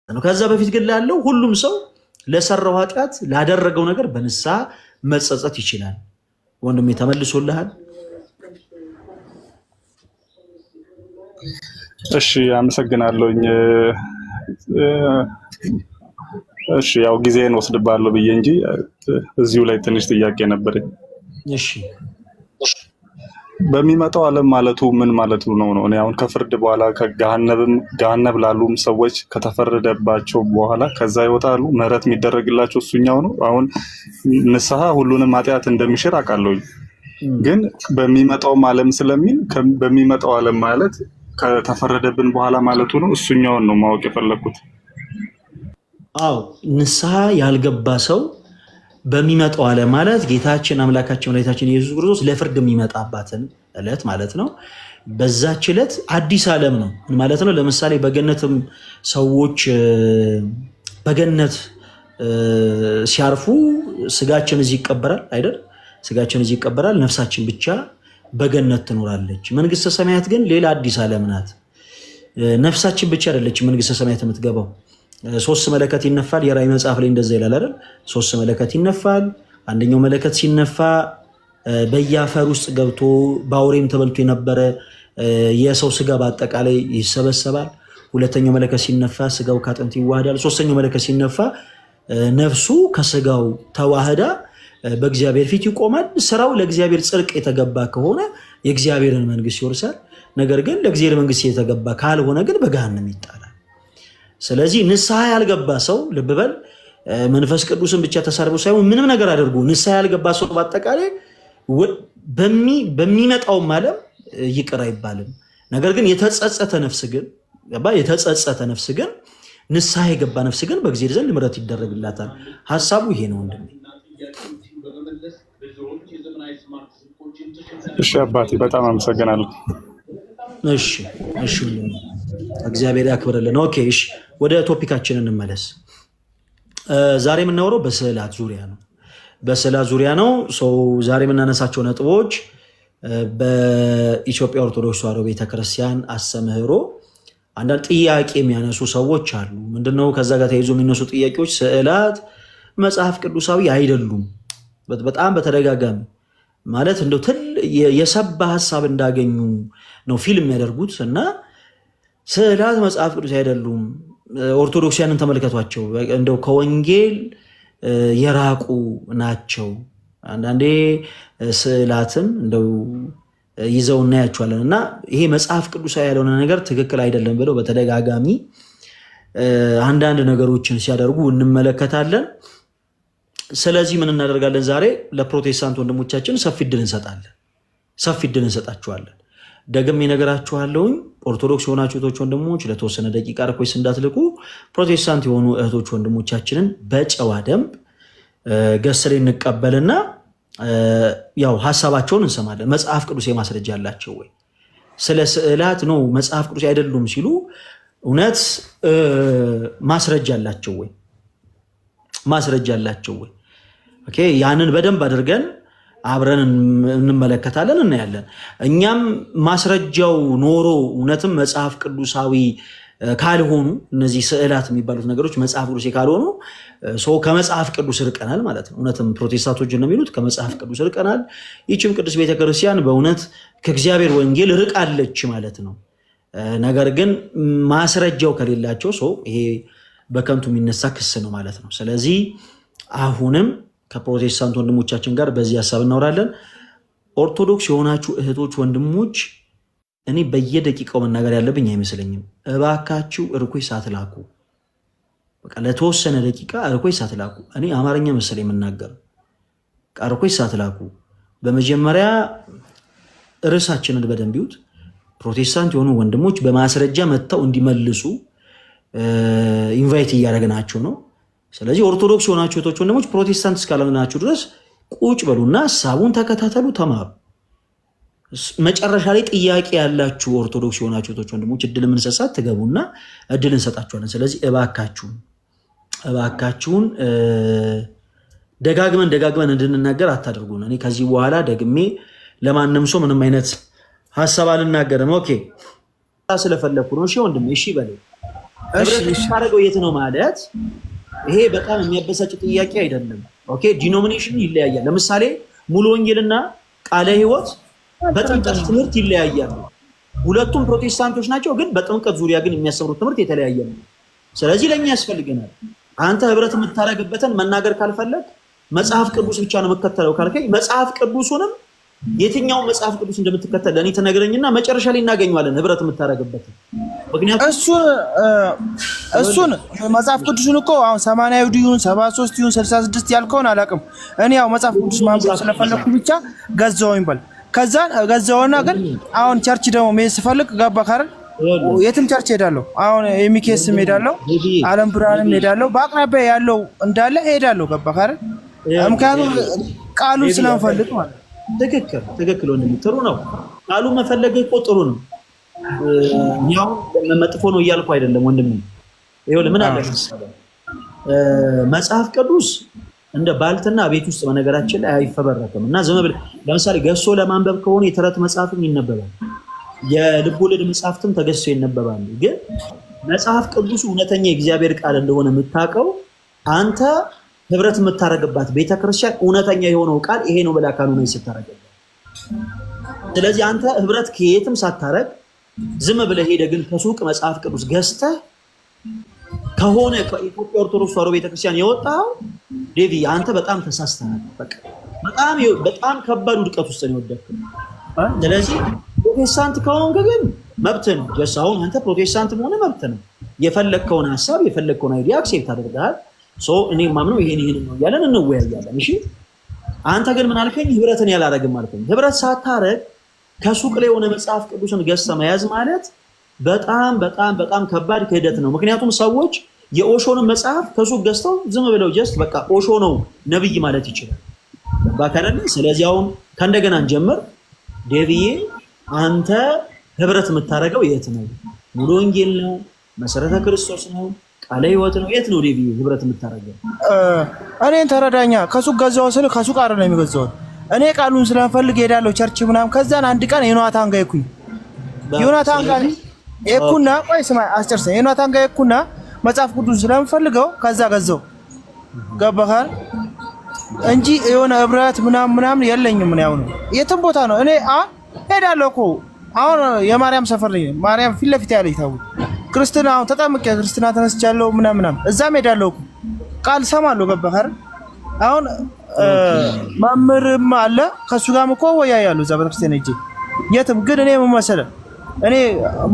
ነው። ከዛ በፊት ግን ላለው ሁሉም ሰው ለሰራው ኃጢአት ላደረገው ነገር በንስሐ መጸጸት ይችላል። ወንድሜ ተመልሶልሃል? እሺ አመሰግናለሁኝ። እሺ ያው ጊዜን ወስድባለሁ ብዬ እንጂ እዚሁ ላይ ትንሽ ጥያቄ ነበረኝ። እሺ በሚመጣው ዓለም ማለቱ ምን ማለቱ ነው? እኔ አሁን ከፍርድ በኋላ ገሃነብ ላሉም ሰዎች ከተፈረደባቸው በኋላ ከዛ ይወጣሉ፣ ምህረት የሚደረግላቸው እሱኛው ነው። አሁን ንስሐ ሁሉንም ኃጢአት እንደሚሽር አውቃለሁኝ። ግን በሚመጣው ዓለም ስለሚል በሚመጣው ዓለም ማለት ከተፈረደብን በኋላ ማለቱ ነው። እሱኛውን ነው ማወቅ የፈለኩት። አዎ ንስሐ ያልገባ ሰው በሚመጣው ዓለም ማለት ጌታችን አምላካችን መድኃኒታችን ኢየሱስ ክርስቶስ ለፍርድ የሚመጣባትን ዕለት ማለት ነው። በዛች ዕለት አዲስ ዓለም ነው ማለት ነው። ለምሳሌ በገነትም ሰዎች በገነት ሲያርፉ ስጋችን እዚህ ይቀበራል አይደል? ስጋችን እዚህ ይቀበራል፣ ነፍሳችን ብቻ በገነት ትኖራለች። መንግስተ ሰማያት ግን ሌላ አዲስ ዓለም ናት። ነፍሳችን ብቻ አይደለች መንግስተ ሰማያት የምትገባው። 3 መለከት ይነፋል። የራእይ መጽሐፍ ላይ እንደዛ ይላል አይደል? 3 መለከት ይነፋል። አንደኛው መለከት ሲነፋ በየአፈር ውስጥ ገብቶ በአውሬም ተበልቶ የነበረ የሰው ስጋ በአጠቃላይ ይሰበሰባል። ሁለተኛው መለከት ሲነፋ ስጋው ከአጥንት ይዋሃዳል። ሶስተኛው መለከት ሲነፋ ነፍሱ ከስጋው ተዋህዳ በእግዚአብሔር ፊት ይቆማል። ስራው ለእግዚአብሔር ጽድቅ የተገባ ከሆነ የእግዚአብሔርን መንግስት ይወርሳል። ነገር ግን ለእግዚአብሔር መንግስት የተገባ ካልሆነ ግን በገሃነም ይጣላል። ስለዚህ ንስሐ ያልገባ ሰው ልብ በል፣ መንፈስ ቅዱስን ብቻ ተሳርቦ ሳይሆን ምንም ነገር አድርጎ ንስሐ ያልገባ ሰው በአጠቃላይ በሚመጣውም ዓለም ይቅር አይባልም። ነገር ግን የተጸጸተ ነፍስ ግን ንስሐ የገባ ነፍስ ግን በእግዚአብሔር ዘንድ ምሕረት ይደረግላታል። ሀሳቡ ይሄ ነው ወንድሜ። እሺ አባቴ በጣም አመሰግናለሁ። እሺ እግዚአብሔር ያክብርልን። ኦኬ እሺ ወደ ቶፒካችን እንመለስ። ዛሬ የምናወራው በስዕላት ዙሪያ ነው። ዛሬ የምናነሳቸው ነጥቦች በኢትዮጵያ ኦርቶዶክስ ተዋሕዶ ቤተክርስቲያን አስተምህሮ አንዳንድ ጥያቄ የሚያነሱ ሰዎች አሉ። ምንድነው ከዛ ጋር ተያይዞ የሚነሱ ጥያቄዎች? ስዕላት መጽሐፍ ቅዱሳዊ አይደሉም። በጣም በተደጋጋሚ ማለት እንደው የሰባ ሀሳብ እንዳገኙ ነው ፊልም ያደርጉት እና ስዕላት መጽሐፍ ቅዱስ አይደሉም። ኦርቶዶክሲያንን ተመልከቷቸው፣ እንደው ከወንጌል የራቁ ናቸው። አንዳንዴ ስዕላትን እንደው ይዘው እናያቸዋለን እና ይሄ መጽሐፍ ቅዱሳዊ ያልሆነ ነገር ትክክል አይደለም ብለው በተደጋጋሚ አንዳንድ ነገሮችን ሲያደርጉ እንመለከታለን። ስለዚህ ምን እናደርጋለን? ዛሬ ለፕሮቴስታንት ወንድሞቻችን ሰፊ እድል እንሰጣችኋለን። ደግሜ እነግራችኋለሁኝ። ኦርቶዶክስ የሆናችሁ እህቶች ወንድሞች ለተወሰነ ደቂቃ ሪኩዌስት እንዳትልቁ። ፕሮቴስታንት የሆኑ እህቶች ወንድሞቻችንን በጨዋ ደንብ ገስ ላይ እንቀበልና ያው ሀሳባቸውን እንሰማለን። መጽሐፍ ቅዱስ ማስረጃ አላቸው ወይ? ስለ ስዕላት ነው መጽሐፍ ቅዱስ አይደሉም ሲሉ እውነት ማስረጃ አላቸው ወይ? ኦኬ ያንን በደንብ አድርገን አብረን እንመለከታለን፣ እናያለን። እኛም ማስረጃው ኖሮ እውነትም መጽሐፍ ቅዱሳዊ ካልሆኑ እነዚህ ስዕላት የሚባሉት ነገሮች መጽሐፍ ቅዱስ ካልሆኑ ከመጽሐፍ ቅዱስ ርቀናል ማለት ነው። እውነትም ፕሮቴስታንቶች እንደሚሉት ከመጽሐፍ ቅዱስ ርቀናል። ይህችም ቅዱስ ቤተክርስቲያን በእውነት ከእግዚአብሔር ወንጌል ርቃለች ማለት ነው። ነገር ግን ማስረጃው ከሌላቸው ይሄ በከንቱ የሚነሳ ክስ ነው ማለት ነው። ስለዚህ አሁንም ከፕሮቴስታንት ወንድሞቻችን ጋር በዚህ ሀሳብ እናወራለን። ኦርቶዶክስ የሆናችሁ እህቶች ወንድሞች፣ እኔ በየደቂቃው መናገር ያለብኝ አይመስለኝም። እባካችሁ ሪኩዌስት ሳትላኩ፣ በቃ ለተወሰነ ደቂቃ ሪኩዌስት ሳትላኩ። እኔ አማርኛ መሰለኝ የምናገር። ሪኩዌስት ሳትላኩ በመጀመሪያ ርዕሳችንን በደንብ ይዩት። ፕሮቴስታንት የሆኑ ወንድሞች በማስረጃ መጥተው እንዲመልሱ ኢንቫይት እያደረግናቸው ነው። ስለዚህ ኦርቶዶክስ የሆናችሁ እህቶች ወንድሞች ፕሮቴስታንት እስካልሆናችሁ ድረስ ቁጭ በሉና ሀሳቡን ተከታተሉ፣ ተማሩ። መጨረሻ ላይ ጥያቄ ያላችሁ ኦርቶዶክስ የሆናችሁ እህቶች ወንድሞች እድል የምንሰጣት ትገቡና እድል እንሰጣችኋለን። ስለዚህ እባካችሁን ደጋግመን እንድንናገር አታድርጉን። እኔ ከዚህ በኋላ ደግሜ ለማንም ሰው ምንም አይነት ሀሳብ አልናገርም። ኦኬ ስለፈለኩ ነው። እሺ ወንድሜ፣ እሺ በለኝ። ህብረት የምታደርገው የት ነው ማለት ይሄ በጣም የሚያበሳጭ ጥያቄ አይደለም። ኦኬ ዲኖሚኔሽን ይለያያል። ለምሳሌ ሙሉ ወንጌልና ቃለ ሕይወት በጥምቀት ትምህርት ይለያያሉ። ሁለቱም ፕሮቴስታንቶች ናቸው፣ ግን በጥምቀት ዙሪያ ግን የሚያስተምሩት ትምህርት የተለያየ ነው። ስለዚህ ለኛ ያስፈልገናል። አንተ ህብረት የምታደርግበትን መናገር ካልፈለግ መጽሐፍ ቅዱስ ብቻ ነው መከተለው ካልከኝ መጽሐፍ ቅዱሱንም የትኛው መጽሐፍ ቅዱስ እንደምትከተል ለኔ ተነግረኝና መጨረሻ ላይ እናገኘዋለን ህብረት የምታደርግበት። ምክንያቱም እሱን መጽሐፍ ቅዱስን እኮ አሁን 80 ይሁን 73 ይሁን 66 ያልከውን አላውቅም። እኔ ያው መጽሐፍ ቅዱስ ማንበብ ስለፈለኩ ብቻ ገዛውኝ በል። ከዛ ገዛውና ግን አሁን ቸርች ደግሞ መሄድ ስፈልግ ገባ ካረን የትም ቸርች ሄዳለሁ። አሁን የሚኬስም ሄዳለሁ፣ ዓለም ብርሃንም ሄዳለሁ። በአቅራቢያ ያለው እንዳለ ሄዳለሁ። ገባ ካረን ምክንያቱም ቃሉን ስለምፈልግ ማለት ነው። ትክክል ወንድም፣ ጥሩ ነው። ቃሉን መፈለግ እኮ ጥሩ ነው። ያው መጥፎ ነው እያልኩ አይደለም ወንድም። ይኸውልህ ምን አለ መሰለህ መጽሐፍ ቅዱስ እንደ ባልትና ቤት ውስጥ በነገራችን ላይ አይፈበረክም እና ዝም ብለህ ለምሳሌ ገሶ ለማንበብ ከሆነ የተረት መጽሐፍም ይነበባል፣ የልብ ወለድ መጽሐፍትም ተገሶ ይነበባሉ። ግን መጽሐፍ ቅዱስ እውነተኛ የእግዚአብሔር ቃል እንደሆነ የምታውቀው አንተ ህብረት የምታረግባት ቤተክርስቲያን እውነተኛ የሆነው ቃል ይሄ ነው ብላ ካሉ ነው ስታረግበት። ስለዚህ አንተ ህብረት ከየትም ሳታረግ ዝም ብለህ ሄደህ ግን ከሱቅ መጽሐፍ ቅዱስ ገዝተህ ከሆነ ከኢትዮጵያ ኦርቶዶክስ ተዋሕዶ ቤተክርስቲያን የወጣው ዴቪ አንተ በጣም ተሳስተሃል። በቃ በጣም ከባድ ውድቀት ውስጥ ነው የወደቅከው። ስለዚህ ፕሮቴስታንት ከሆንክ ግን መብትህ ነው። ጀስ አሁን አንተ ፕሮቴስታንት መሆን መብትህ ነው። የፈለግከውን ሀሳብ የፈለግከውን አይዲያ አክሴፕት አድርገሃል። እኔ ማምነው ይሄን ነው እያለን እንወያያለን። እሺ አንተ ግን ምን አልከኝ? ህብረትን ያላረግም አልከኝ። ህብረት ሳታረግ ከሱቅ ላይ የሆነ መጽሐፍ ቅዱስን ገዝተህ መያዝ ማለት በጣም በጣም በጣም ከባድ ክህደት ነው። ምክንያቱም ሰዎች የኦሾንን መጽሐፍ ከሱቅ ገዝተው ዝም ብለው ጀስት በቃ ኦሾ ነው ነብይ ማለት ይችላል። ባካረን ስለዚህ አሁን ከእንደገና እንጀምር። ዴቪዬ አንተ ህብረት የምታረገው የት ነው? ሙሉ ወንጌል ነው? መሰረተ ክርስቶስ ነው? ቃለ ሕይወት ነው? የት ነው ዴቪዬ ህብረት የምታረገው? እኔን ተረዳኛ። ከሱቅ ገዛው ስለ ከሱቅ አይደለም የሚገዛው። እኔ ቃሉን ስለምፈልግ ሄዳለሁ ቸርች ምናምን። ከዛን አንድ ቀን ዮናታን ጋር ይኩኝ ዮናታን ጋር እኩና ቆይ ስማ አስጨርሰኝ። ዮናታን ጋር እኩና መጽሐፍ ቅዱስ ስለምፈልገው ከዛ ገዛው። ገባህ እንጂ የሆነ ህብረት ምናምን የለኝም። ምን ያው ነው የትም ቦታ ነው እኔ ሄዳለሁ እኮ አሁን የማርያም ሰፈር ላይ ማርያም ፊት ለፊት ያለች ታው ክርስትና አሁን ተጠምቄ ክርስትና ተነስቻለሁ ምናምን እዛም ሄዳለሁ እኮ ቃል ሰማለሁ። ገባህ አሁን መምህርም አለ ከሱ ጋርም እኮ ወያያለሁ እዛ ቤተክርስቲያን ሄጄ የትም። ግን እኔ ምን መሰለህ እኔ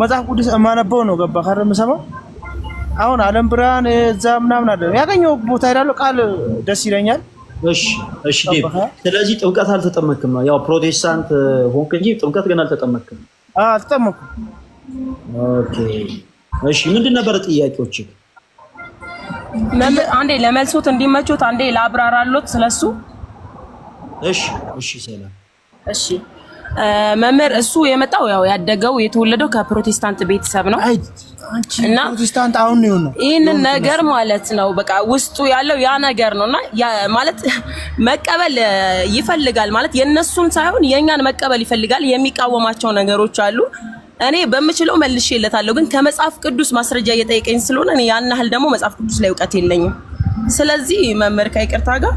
መጽሐፍ ቅዱስ የማነበው ነው። ገባህ የምሰማው አሁን ዓለም ብርሃን እዛ ምናምን አለ ያገኘው ቦታ ሄዳለሁ። ቃል ደስ ይለኛል። እሺ ዴቭ፣ ስለዚህ ጥምቀት አልተጠመክም ነው? ያው ፕሮቴስታንት ሆንክ እንጂ ጥምቀት ግን አልተጠመክም? አልተጠመኩም። ኦኬ እሺ፣ ምንድን ነበር ጥያቄዎች? አንዴ ለመልሶት እንዲመቹት አንዴ ላብራራሎት ስለሱ። እሺ ሰላም። እሺ መምህር እሱ የመጣው ያው ያደገው የተወለደው ከፕሮቴስታንት ቤተሰብ ነው እና ፕሮቴስታንት አሁን ነው ይሄንን ነገር ማለት ነው በቃ ውስጡ ያለው ያ ነገር ነውና ማለት መቀበል ይፈልጋል ማለት የነሱን ሳይሆን የኛን መቀበል ይፈልጋል። የሚቃወማቸው ነገሮች አሉ። እኔ በምችለው መልሼለታለሁ። ግን ከመጽሐፍ ቅዱስ ማስረጃ እየጠየቀኝ ስለሆነ እኔ ያን ያህል ደግሞ መጽሐፍ ቅዱስ ላይ ዕውቀት የለኝም። ስለዚህ መምህር ከይቅርታ ጋር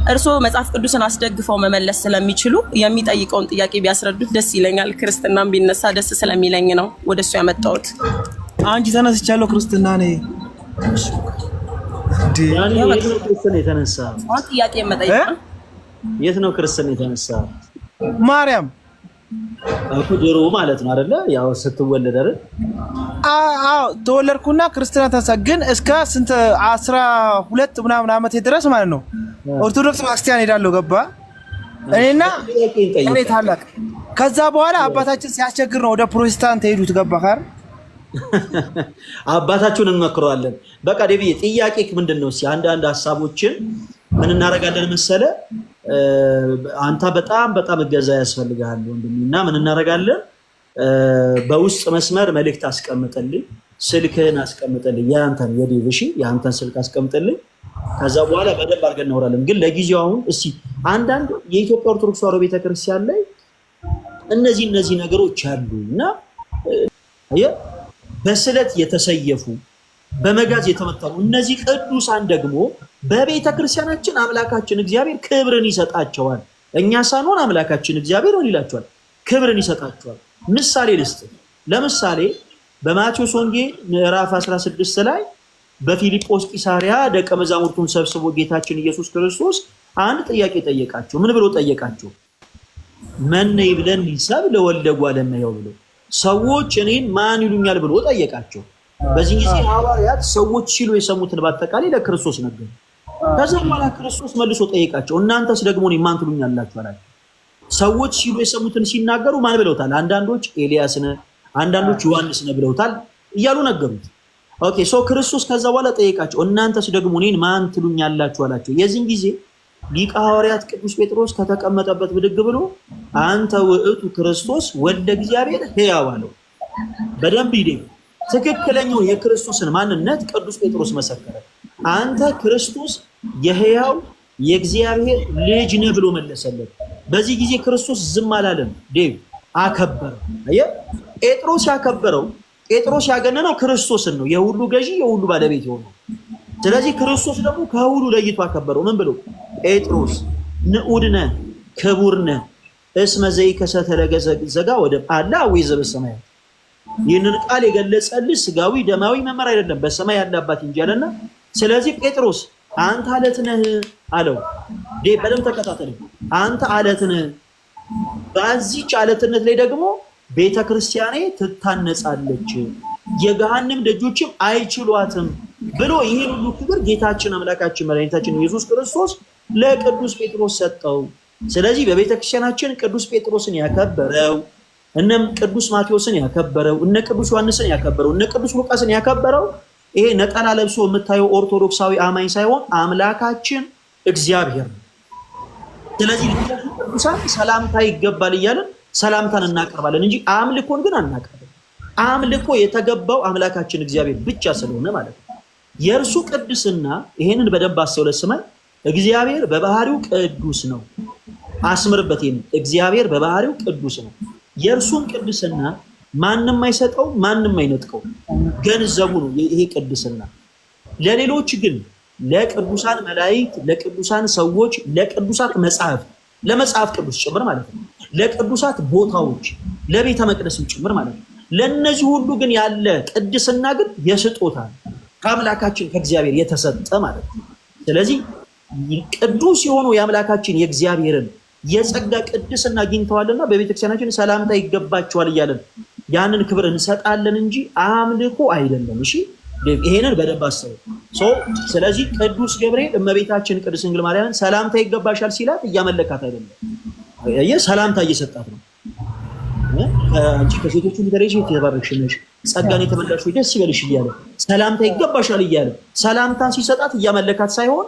እርሶ መጽሐፍ ቅዱስን አስደግፈው መመለስ ስለሚችሉ የሚጠይቀውን ጥያቄ ቢያስረዱት ደስ ይለኛል። ክርስትናም ቢነሳ ደስ ስለሚለኝ ነው ወደሱ ያመጣሁት። አንቺ ተነስቻለሁ ክርስትና ነኝ ያኔ የት ነው ክርስትና የተነሳ? ጥያቄ መጠየቅ የት ነው ክርስትና የተነሳ? ማርያም አኩ ድሮ ማለት ነው አይደለ? ያው ስትወለድ አይደል? ተወለድኩና ክርስትና ተነሳ። ግን እስከ ስንት 12 ምናምን ዓመት ድረስ ማለት ነው ኦርቶዶክስ ክርስቲያን ሄዳለሁ። ገባ እኔና እኔ ታላቅ። ከዛ በኋላ አባታችን ሲያስቸግር ነው ወደ ፕሮቴስታንት ሄዱት። ገባ ካር አባታችሁን እንመክረዋለን። በቃ ዴቪዬ ጥያቄ ምንድነው? እስኪ አንዳንድ ሐሳቦችን ምን እናደርጋለን መሰለ አንተ በጣም እገዛ ያስፈልጋል ወንድሜና ምን እናደርጋለን? በውስጥ መስመር መልእክት አስቀምጥልኝ፣ ስልክህን አስቀምጥልኝ፣ ያንተን ስልክ አስቀምጥልኝ። ከዛ በኋላ በደንብ አድርገን እናወራለን። ግን ለጊዜው አሁን እስቲ አንዳንድ የኢትዮጵያ ኦርቶዶክስ ተዋሕዶ ቤተክርስቲያን ላይ እነዚህ ነገሮች አሉና በስለት የተሰየፉ በመጋዝ የተመተሩ እነዚህ ቅዱሳን ደግሞ በቤተ ክርስቲያናችን አምላካችን እግዚአብሔር ክብርን ይሰጣቸዋል። እኛ ሳንሆን አምላካችን እግዚአብሔር ምን ይላቸዋል? ክብርን ይሰጣቸዋል። ምሳሌ ልስጥ። ለምሳሌ በማቴዎስ ወንጌል ምዕራፍ 16 ላይ በፊልጶስ ቂሳሪያ ደቀ መዛሙርቱን ሰብስቦ ጌታችን ኢየሱስ ክርስቶስ አንድ ጥያቄ ጠየቃቸው። ምን ብሎ ጠየቃቸው? መነ ይብለን ሊሰብ ለወልደ እጓለ እመሕያው ብሎ ሰዎች እኔን ማን ይሉኛል ብሎ ጠየቃቸው። በዚህ ጊዜ ሐዋርያት ሰዎች ሲሉ የሰሙትን በአጠቃላይ ለክርስቶስ ነገሩ። ከዛ በኋላ ክርስቶስ መልሶ ጠየቃቸው፣ እናንተስ ደግሞ እኔን ማን ትሉኛላችሁ አላቸው። ሰዎች ሲሉ የሰሙትን ሲናገሩ ማን ብለውታል? አንዳንዶች ኤልያስ ነህ፣ አንዳንዶች ዮሐንስ ነህ ብለውታል እያሉ ነገሩት። ኦኬ ሶ ክርስቶስ ከዛ በኋላ ጠየቃቸው፣ እናንተስ ደግሞ እኔን ማን ትሉኛላችሁ አላቸው። የዚህን ጊዜ ሊቀ ሐዋርያት ቅዱስ ጴጥሮስ ከተቀመጠበት ብድግ ብሎ አንተ ውእቱ ክርስቶስ ወልደ እግዚአብሔር ሕያው አለው። በደንብ ይዴ ትክክለኛው የክርስቶስን ማንነት ቅዱስ ጴጥሮስ መሰከረ። አንተ ክርስቶስ የሕያው የእግዚአብሔር ልጅ ነህ ብሎ መለሰለት። በዚህ ጊዜ ክርስቶስ ዝም አላለም፣ ዴቭ አከበረው። አየህ ጴጥሮስ ያከበረው ጴጥሮስ ያገነነው ክርስቶስን ነው፣ የሁሉ ገዢ የሁሉ ባለቤት የሆነው። ስለዚህ ክርስቶስ ደግሞ ከሁሉ ለይቶ አከበረው። ምን ብሎ? ጴጥሮስ ንዑድ ነህ ክቡር ነህ እስመ ዘይከሰተ ለዘጋ ወደ አላ ወይ ዘበሰማያት። ይህንን ቃል የገለጸልህ ስጋዊ ደማዊ መመር አይደለም በሰማይ ያለ አባት እንጂ አለና፣ ስለዚህ ጴጥሮስ አንተ አለት ነህ አለው። በደንብ ተከታተል። አንተ አለት ነህ፣ በዚህች አለትነት ላይ ደግሞ ቤተ ክርስቲያኔ ትታነጻለች፣ የገሃነም ደጆችም አይችሏትም ብሎ ይህን ሁሉ ክብር ጌታችን አምላካችን መድኃኒታችን ኢየሱስ ክርስቶስ ለቅዱስ ጴጥሮስ ሰጠው። ስለዚህ በቤተ ክርስቲያናችን ቅዱስ ጴጥሮስን ያከበረው፣ እነ ቅዱስ ማቴዎስን ያከበረው፣ እነ ቅዱስ ዮሐንስን ያከበረው፣ እነ ቅዱስ ሉቃስን ያከበረው ይሄ ነጠላ ለብሶ የምታየው ኦርቶዶክሳዊ አማኝ ሳይሆን አምላካችን እግዚአብሔር ነው። ስለዚህ ቅዱሳን ሰላምታ ይገባል እያለን ሰላምታን እናቀርባለን እንጂ አምልኮን ግን አናቀርብም። አምልኮ የተገባው አምላካችን እግዚአብሔር ብቻ ስለሆነ ማለት ነው። የእርሱ ቅድስና ይሄንን በደንብ አስተውለህ ስማኝ። እግዚአብሔር በባህሪው ቅዱስ ነው። አስምርበት። ይሄን እግዚአብሔር በባህሪው ቅዱስ ነው። የእርሱን ቅድስና ማንም አይሰጠው፣ ማንም አይነጥቀው። ገንዘቡ ነው ይሄ ቅድስና። ለሌሎች ግን ለቅዱሳን መላእክት፣ ለቅዱሳን ሰዎች፣ ለቅዱሳት መጽሐፍ፣ ለመጽሐፍ ቅዱስ ጭምር ማለት ነው፣ ለቅዱሳት ቦታዎች፣ ለቤተ መቅደስም ጭምር ማለት ነው። ለነዚህ ሁሉ ግን ያለ ቅድስና ግን የስጦታ ከአምላካችን ከእግዚአብሔር የተሰጠ ማለት ነው። ስለዚህ ቅዱስ የሆነው የአምላካችን የእግዚአብሔርን የጸጋ ቅድስና አግኝተዋልና በቤተክርስቲያናችን ሰላምታ ይገባቸዋል እያለን ያንን ክብር እንሰጣለን እንጂ አምልኮ አይደለም። እሺ ይሄንን በደንብ አስተውሉ። ስለዚህ ቅዱስ ገብርኤል እመቤታችን ቅድስት ድንግል ማርያምን ሰላምታ ይገባሻል ሲላት እያመለካት አይደለም፣ ሰላምታ እየሰጣት ነው። አንቺ ከሴቶች ሁሉ ተለይተሽ የተባረክሽ ነሽ፣ ጸጋን የተመላሽ ሆይ ደስ ይበልሽ እያለ ሰላምታ ይገባሻል እያለ ሰላምታን ሲሰጣት እያመለካት ሳይሆን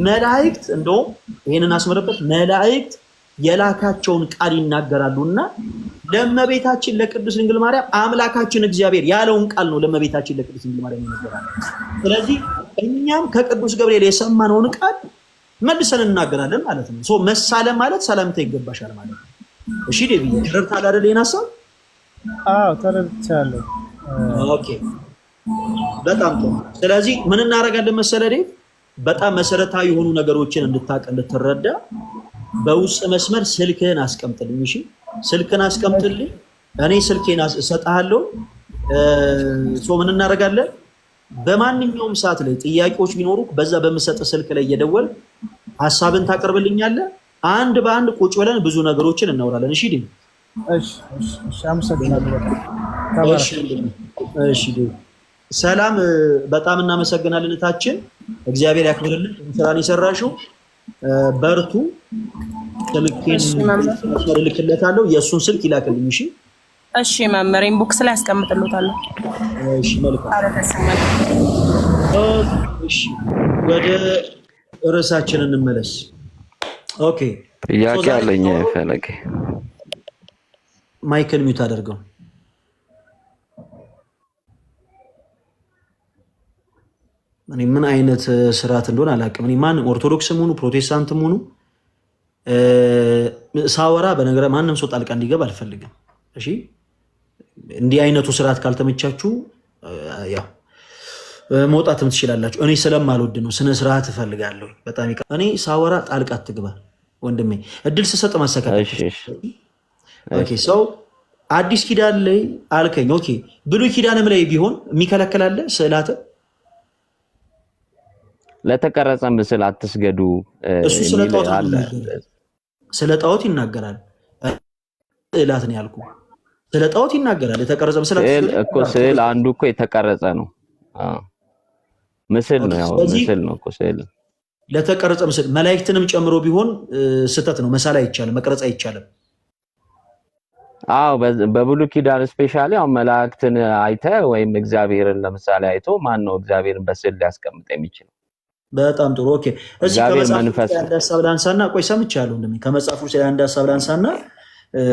መላእክት እንደውም ይሄንን አስመረበት መላእክት የላካቸውን ቃል ይናገራሉና ለእመቤታችን ለቅድስት ድንግል ማርያም አምላካችን እግዚአብሔር ያለውን ቃል ነው ለእመቤታችን ለቅድስት ድንግል ማርያም ይናገራል። ስለዚህ እኛም ከቅዱስ ገብርኤል የሰማነውን ቃል መልሰን እናገራለን ማለት ነው። መሳለም ማለት ሰላምታ ይገባሻል ማለት ነው። እሺ ዴቪ ተረድተሃል አይደል? ይሄን ሐሳብ አዎ ተረድቻለሁ። ኦኬ በጣም ጥሩ። ስለዚህ ምን እናደርጋለን መሰለህ ዴቪ፣ በጣም መሰረታዊ የሆኑ ነገሮችን እንድታቅ እንድትረዳ በውስጥ መስመር ስልክህን አስቀምጥልኝ። እሺ ስልክህን አስቀምጥልኝ፣ እኔ ስልኬን እሰጥሃለሁ። ምን እናደርጋለን? በማንኛውም ሰዓት ላይ ጥያቄዎች ቢኖሩ በዛ በምሰጥ ስልክ ላይ እየደወል ሐሳብን ታቀርብልኛለህ። አንድ በአንድ ቁጭ ብለን ብዙ ነገሮችን እናወራለን። እሺ ዲ እሺ አመሰግናለሁ። እሺ ዲ ሰላም፣ በጣም እናመሰግናለን እህታችን። እግዚአብሔር ያክብርልን። ስራን የሰራሽው በርቱ። ስልኬን ልክለታለሁ፣ የእሱን ስልክ ይላክልኝ። እሺ እሺ መምህር ኢንቦክስ ላይ አስቀምጥልዎታለሁ። እሺ መልካም። እሺ ወደ ርዕሳችን እንመለስ። ኦኬ ጥያቄ አለኝ። ፈለገ ማይክል ሚውት አድርገው። እኔ ምን አይነት ስርዓት እንደሆነ አላውቅም። እኔ ማን ኦርቶዶክስም ሆኑ ፕሮቴስታንትም ሆኑ ሳወራ በነገር ማንም ሰው ጣልቃ እንዲገባ አልፈልግም። እሺ እንዲህ አይነቱ ስርዓት ካልተመቻችሁ ያው መውጣትም ትችላላችሁ። እኔ ስለማልወድ ነው፣ ስነ ስርዓት እፈልጋለሁ። በጣም እኔ ሳወራ ጣልቃ አትግባ ወንድሜ፣ እድል ስሰጥ ማሰካት። ኦኬ ሰው አዲስ ኪዳን ላይ አልከኝ። ኦኬ ብሉይ ኪዳንም ላይ ቢሆን የሚከለክላለ ስዕላት ለተቀረጸ ምስል አትስገዱ እሱ ስለ ጣዖት ይናገራል። ስዕላት ነው ያልኩ፣ ስለ ጣዖት ይናገራል። የተቀረጸ ምስል እኮ ስዕል አንዱ እኮ የተቀረጸ ነው። ምስል ነው፣ ያው ምስል ነው እኮ ስዕል። ለተቀረጸ ምስል መላእክትንም ጨምሮ ቢሆን ስተት ነው። መሳል አይቻልም፣ መቅረጽ አይቻልም። አዎ በብሉይ ኪዳን ስፔሻሊ አሁን መላእክትን አይተ ወይም እግዚአብሔርን ለምሳሌ አይቶ ማን ነው እግዚአብሔርን በስዕል ሊያስቀምጥ የሚችል? በጣም ጥሩ። ኦኬ እዚህ ከመጽሐፉ አንድ ሐሳብ ላንሳና ቆይ ሰምቻለሁ እንደምን ከመጽሐፉ ላይ አንድ ሐሳብ ላንሳና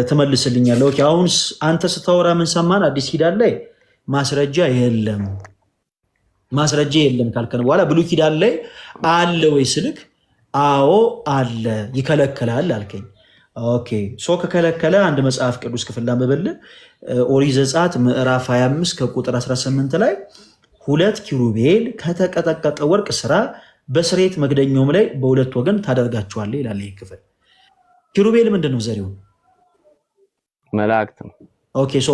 ትመልስልኛለህ። ኦኬ አሁን አንተ ስታወራ ምን ሰማን? አዲስ ኪዳን ላይ ማስረጃ የለም ካልከን በኋላ ብሉይ ኪዳን ላይ አለ ወይ ስልክ አዎ አለ ይከለክላል አልከኝ። ኦኬ ሶ ከከለከለ አንድ መጽሐፍ ቅዱስ ክፍል ላንብብልህ። ኦሪት ዘጸአት ምዕራፍ 25 ከቁጥር 18 ላይ 2 ኪሩቤል ከተቀጠቀጠ ወርቅ ስራ በስሬት መክደኛውም ላይ በሁለት ወገን ታደርጋቸዋለህ ይላል ይህ ክፍል። ኪሩቤል ምንድነው? ዘሪውን መላእክት ነው። ኦኬ ሶ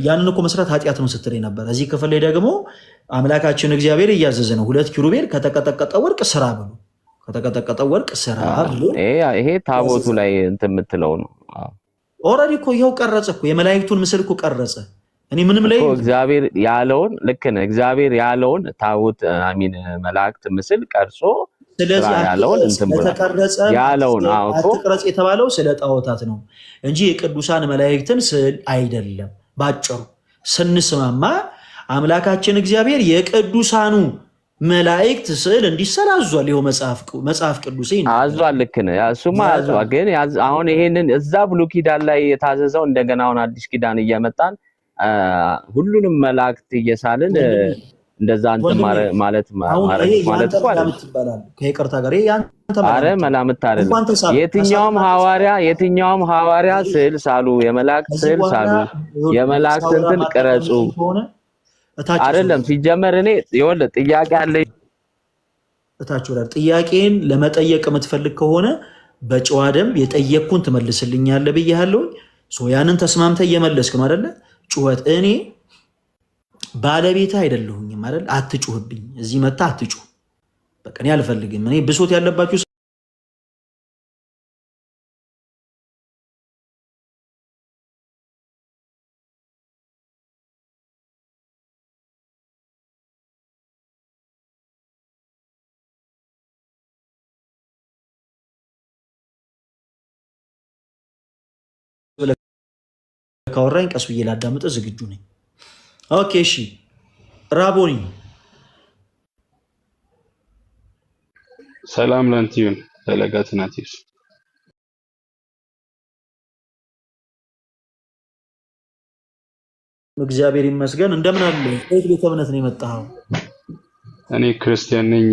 ያንን እኮ መስራት ኃጢአት ነው ስትል ነበር። እዚህ ክፍል ላይ ደግሞ አምላካችን እግዚአብሔር እያዘዘ ነው 2 ኪሩቤል ከተቀጠቀጠ ወርቅ ስራ ብሎ ከተቀጠቀጠ ወርቅ ስራ ብሎ ይሄ ታቦቱ ላይ እንትን የምትለው ነው። ኦልሬዲ እኮ ይኸው ቀረጸ እኮ የመላእክቱን ምስል እኮ ቀረጸ። እኔ ምንም ላይ እግዚአብሔር ያለውን ልክ ነው። እግዚአብሔር ያለውን ታቦት አሚን መላእክት ምስል ቀርጾ ስለዚህ ያለውን እንትን ብሎ ያለውን አትቅረጽ የተባለው ስለ ጣዖታት ነው እንጂ የቅዱሳን መላእክትን ስዕል አይደለም። ባጭሩ ስንስማማ አምላካችን እግዚአብሔር የቅዱሳኑ መላእክት ስዕል እንዲሰራ አዟል። ይኸው መጽሐፍ ቅዱስ አዟል። ልክ ነው። እሱማ አዟል። ግን አሁን ይሄንን እዛ ብሉይ ኪዳን ላይ የታዘዘው እንደገና አሁን አዲስ ኪዳን እየመጣን ሁሉንም መላእክት እየሳልን እንደዛ አንተ ማለት እኮ ከይቅርታ ጋር አረ መላምት አይደለም። የትኛውም ሐዋርያ ስዕል ሳሉ፣ የመላእክት ስዕል ሳሉ፣ የመላእክት እንትን ቅረጹ አይደለም። ሲጀመር እኔ ይወለ ጥያቄ አለኝ እታች ወራር ጥያቄን ለመጠየቅ የምትፈልግ ከሆነ በጨዋ ደንብ የጠየቅኩን ትመልስልኛለህ ብዬሃለሁ። ያንን ተስማምተህ እየመለስክ ነው አይደለ? ጩኸት እኔ ባለቤት አይደለሁኝም አይደል? አትጩህብኝ። እዚህ መጣ አትጩህ። በቃ እኔ አልፈልግም። እኔ ብሶት ያለባችሁ ካወራኝ ቀስ ብዬ ላዳምጥ ዝግጁ ነኝ። ኦኬ እሺ ራቦኒ ሰላም ላንተ ይሁን። ፈለጋት ናቲስ እግዚአብሔር ይመስገን። እንደምን አለ? ከየት ቤተ እምነት ነው የመጣኸው? እኔ ክርስቲያን ነኝ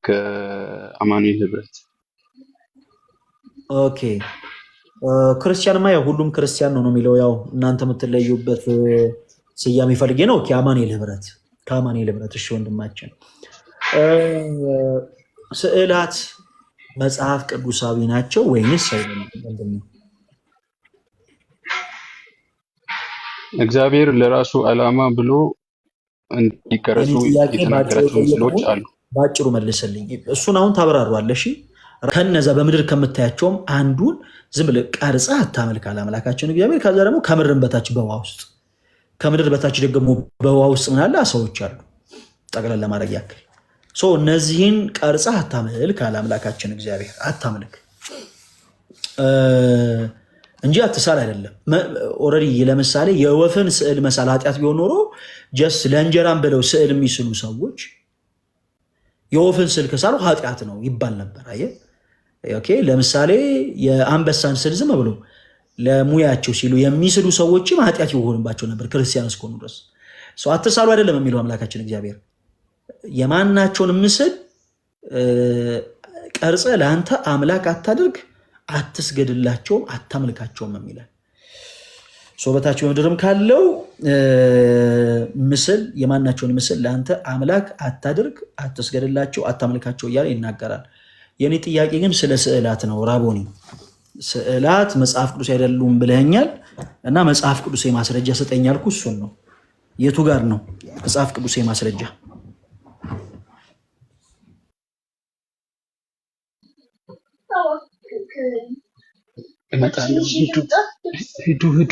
ከአማኑኤል ህብረት። ኦኬ ክርስቲያንማ ያው ሁሉም ክርስቲያን ነው የሚለው ያው እናንተ የምትለዩበት ስያሜ ፈልጌ ነው። ከአማኑኤል ህብረት እሺ ወንድማችን ስዕላት መጽሐፍ ቅዱሳዊ ናቸው ወይንስ አይደለም? እግዚአብሔር ለራሱ ዓላማ ብሎ እንዲቀረጹ የተናገራቸው ምስሎች አሉ። ባጭሩ መልስልኝ። እሱን አሁን ታብራራለሽ። ከነዛ በምድር ከምታያቸውም አንዱን ዝም ብለህ ቀርጸህ አታመልክ አለ አምላካችን እግዚአብሔር። ከዛ ደግሞ ከምድርን በታች በውሃ ውስጥ ከምድር በታች ደግሞ በውሃ ውስጥ ምን አለ? አሳዎች አሉ። ጠቅለል ለማድረግ ያክል እነዚህን ቀርጸህ አታመልክ አለ አምላካችን እግዚአብሔር። አታመልክ እንጂ አትሳል አይደለም። ኦልሬዲ ለምሳሌ የወፍን ስዕል መሳል ኃጢአት ቢሆን ኖሮ ጀስት ለእንጀራም ብለው ስዕል የሚስሉ ሰዎች የወፍን ስዕል ከሳሉ ኃጢአት ነው ይባል ነበር። አየህ ኦኬ። ለምሳሌ የአንበሳን ስዕል ዝም ብሎ ለሙያቸው ሲሉ የሚስሉ ሰዎችም ኃጢአት ይሆንባቸው ነበር ክርስቲያን እስከሆኑ ድረስ። አትሳሉ አይደለም የሚለው አምላካችን እግዚአብሔር። የማናቸውን ምስል ቀርጸ ለአንተ አምላክ አታድርግ፣ አትስገድላቸውም፣ አታምልካቸውም የሚላል። በታች በምድርም ካለው ምስል የማናቸውን ምስል ለአንተ አምላክ አታድርግ፣ አትስገድላቸው፣ አታምልካቸው እያለ ይናገራል። የኔ ጥያቄ ግን ስለ ስዕላት ነው። ራቦኒ ስዕላት መጽሐፍ ቅዱስ አይደሉም ብለኛል እና መጽሐፍ ቅዱስ ማስረጃ ሰጠኝ ያልኩ እሱን ነው። የቱ ጋር ነው መጽሐፍ ቅዱስ ማስረጃ? ሂዱ